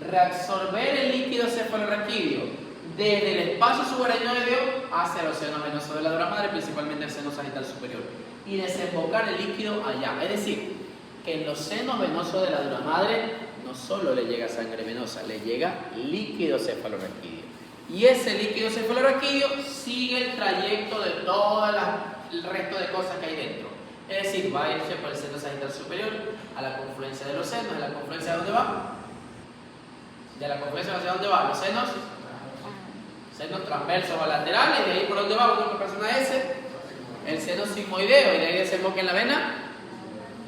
Speaker 1: Reabsorber el líquido cefalorraquídeo desde el espacio subaracnoideo hacia los senos venosos de la dura madre, principalmente el seno sagital superior, y desembocar el líquido allá. Es decir, que en los senos venosos de la dura madre no solo le llega sangre venosa, le llega líquido cefalorraquídeo. Y ese líquido cefalorraquídeo sigue el trayecto de todo el resto de cosas que hay dentro. Es decir, va a irse por el seno sagital superior a la confluencia de los senos. ¿De la confluencia a dónde va? ¿De la confluencia hacia dónde va? Los senos transversos o laterales. ¿De ahí por dónde va? ¿Una persona S? El seno sigmoideo. Y de ahí desemboca en la vena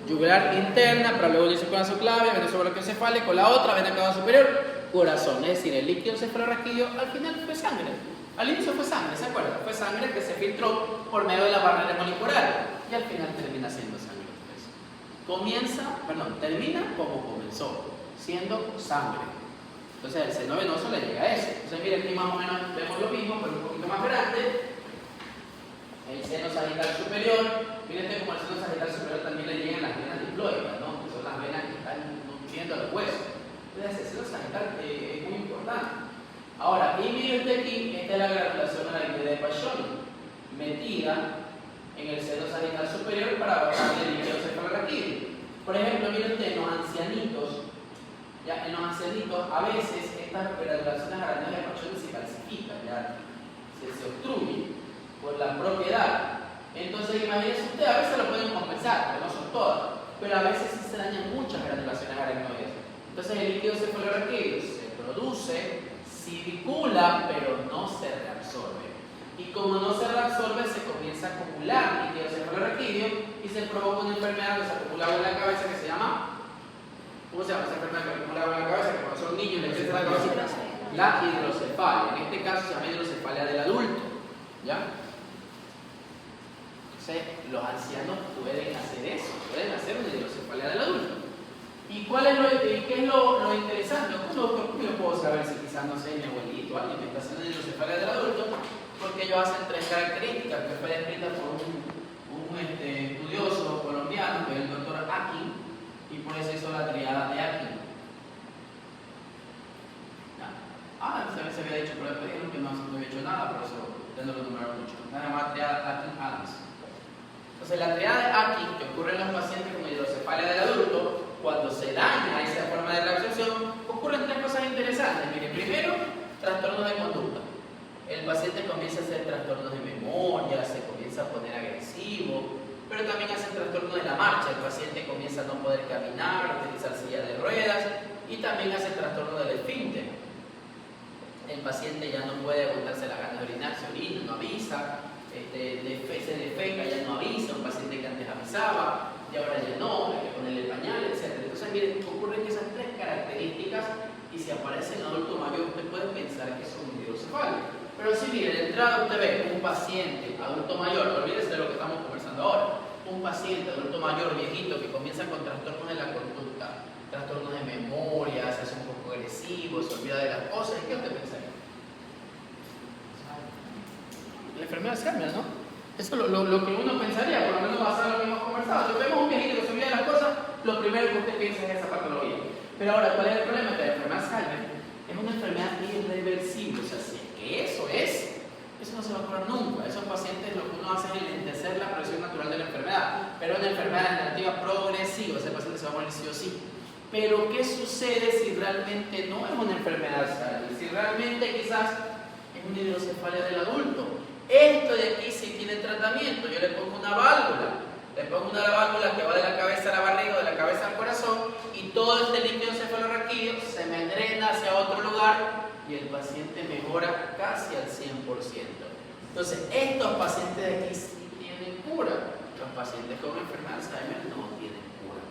Speaker 1: yugular interna, para luego irse con la subclavia, venoso brachiocefálico, la otra vena cava superior, corazón. Es decir, el líquido cefalorraquídeo al final fue sangre. Al inicio fue sangre, ¿se acuerdan? Fue sangre que se filtró por medio de la barrera molecular y al final termina siendo sangre. Termina como comenzó, siendo sangre. Entonces el seno venoso le llega a eso. Entonces miren, aquí más o menos vemos lo mismo, pero un poquito más grande. El seno sagital superior, miren como el seno sagital superior también le llegan las venas diploicas, ¿no? Que son las venas que están nutriendo a los huesos. Entonces el seno sagital es muy importante. Ahora, y miren usted aquí, esta es la granulación aracnoide de Paschoni, metida en el seno sagital superior para bajar el líquido cefalorraquídeo. Por ejemplo, miren usted, en los ancianitos, a veces estas granulaciones aracnoides de Paschoni se calcifican, ya se obstruyen por la propiedad. Entonces, imagínense usted, a veces lo pueden compensar, pero no son todas, pero a veces sí se dañan muchas granulaciones aracnoides. Entonces, el líquido cefalorraquídeo se produce, circula, pero no se reabsorbe. Y como no se reabsorbe, se comienza a acumular líquido cefalorraquídeo y se provoca una enfermedad que se acumula agua en la cabeza que se llama, ¿cómo se llama esa enfermedad que acumula agua en la cabeza? Que cuando son niños les crece la cabecita, la hidrocefalia. En este caso se llama hidrocefalia del adulto, ¿ya? Entonces, los ancianos pueden hacer eso, pueden hacer una hidrocefalia del adulto. ¿Y qué es lo interesante? ¿Cómo yo puedo saber si quizás, no sé, mi abuelito, alguien que está haciendo hidrocefalia del adulto? Porque ellos hacen tres características que fue descrita por un estudioso colombiano, que es el doctor Akin, y por eso hizo la triada de Akin. Se había dicho por el pedido que no había hecho nada, por eso ya no lo nombraron mucho. Nada más triada Akin-Adams. Entonces, la triada de Akin, que ocurre en los pacientes con hidrocefalia del adulto, cuando se daña esa forma de reabsorción, ocurren tres cosas interesantes. Trastornos de conducta. El paciente comienza a hacer trastornos de memoria, se comienza a poner agresivo, pero también hace trastornos de la marcha. El paciente comienza a no poder caminar, utilizar silla de ruedas y también hace trastorno del esfínter. El paciente ya no puede aguantarse la gana de orinar, se orina, no avisa, se defeca, ya no avisa, un paciente que antes avisaba y ahora ya no, hay que ponerle pañal, etc. Entonces, miren, ocurren esas tres características y si aparece en adulto mayor, usted puede pensar que son hidrocefálicos. Pero si miren, de entrada usted ve un paciente adulto mayor, olvídese de lo que estamos conversando ahora, un paciente adulto mayor, viejito, que comienza con trastornos de la conducta, trastornos de memoria, se hace un poco agresivo, se olvida de las cosas, ¿qué usted pensaría? La enfermedad de Alzheimer, ¿no? Eso es lo que uno pensaría, por lo menos basado en lo que hemos conversado. Si vemos un viejito que se olvida de las cosas, lo primero que usted piensa es esa patología. Pero ahora, ¿cuál es el problema? Que la enfermedad de Alzheimer es una enfermedad irreversible, o sea, si es que eso no se va a curar nunca. Esos pacientes lo que uno hace es enlentecer la progresión natural de la enfermedad, pero una enfermedad degenerativa progresiva, ese paciente se va a morir sí o sí. Pero ¿qué sucede si realmente no es una enfermedad de Alzheimer? Si realmente quizás es una hidrocefalia del adulto. Esto de aquí sí tiene tratamiento. Yo le pongo una válvula. Le pongo una válvula que va de la cabeza a la barriga, de la cabeza al corazón, y todo este líquido encefalorraquídeo se me drena hacia otro lugar y el paciente mejora casi al 100%. Entonces, estos pacientes de aquí sí tienen cura. Los pacientes con enfermedad de Alzheimer no tienen cura.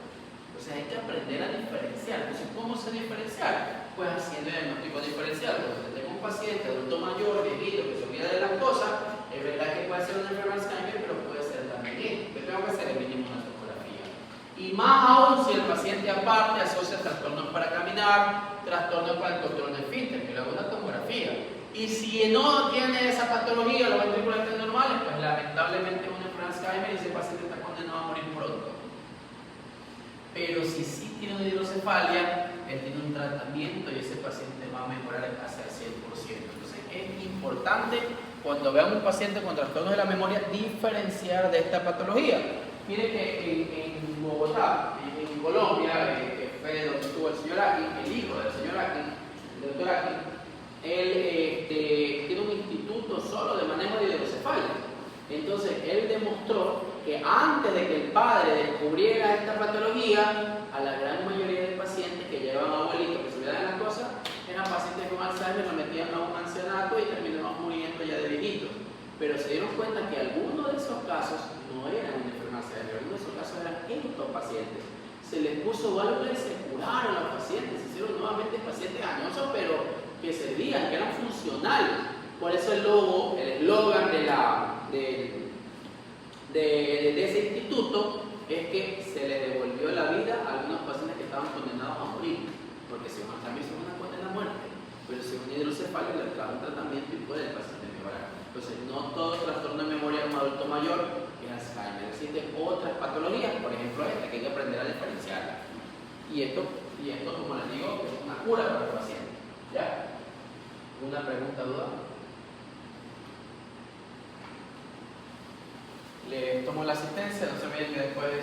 Speaker 1: Entonces, hay que aprender a diferenciar. Entonces, ¿cómo se diferenciar? Pues haciendo el diagnóstico diferencial. Cuando tengo un paciente adulto mayor, viejito, que se olvida de las cosas, es verdad que puede ser una enfermedad de Alzheimer, pero puede ser también esto. Yo tengo que hacer el mínimo una ecografía. Y más aún si el paciente aparte asocia trastornos para caminar, trastornos para el control del esfínter, que le hago una tomografía. Y si no tiene esa patología, los ventrículos están normales, pues lamentablemente es una enfermedad de Alzheimer y ese paciente está condenado a morir pronto. Pero si sí tiene una hidrocefalia, él tiene un tratamiento y ese paciente va a mejorar casi al 100%. Entonces es importante cuando vean un paciente con trastornos de la memoria diferenciar de esta patología. Mire que en Bogotá, en Colombia, que fue donde estuvo el señor Akin, el hijo del señor Akin, el doctor Akin, él tiene un instituto solo de manejo de hidrocefalia. Entonces él demostró que antes de que el padre descubriera esta patología, a la gran mayoría de pacientes que llevaban abuelitos que se olvidaban de las cosas, eran pacientes con Alzheimer, lo metían a un ancianato y terminaban muriendo ya de viejitos. Pero se dieron cuenta que algunos de esos casos no eran una enfermedad de Alzheimer, algunos de esos casos eran estos pacientes. Se les puso válvula y se curaron los pacientes, se hicieron nuevamente pacientes añosos, pero que servían, que eran funcionales. Por eso el logo, el eslogan de ese instituto es que se le devolvió la vida a algunos pacientes que estaban condenados a morir, porque si un Alzheimer es una condena a muerte, pero si un hidrocefalia le da un tratamiento y puede el paciente mejorar. Entonces, no todo trastorno de memoria en un adulto mayor es Alzheimer. Existen otras patologías, por ejemplo esta, que hay que aprender a diferenciarla. Y esto, como les digo, es una cura para el paciente. ¿Ya? ¿Una pregunta, duda? Les tomo la asistencia, no se olviden que después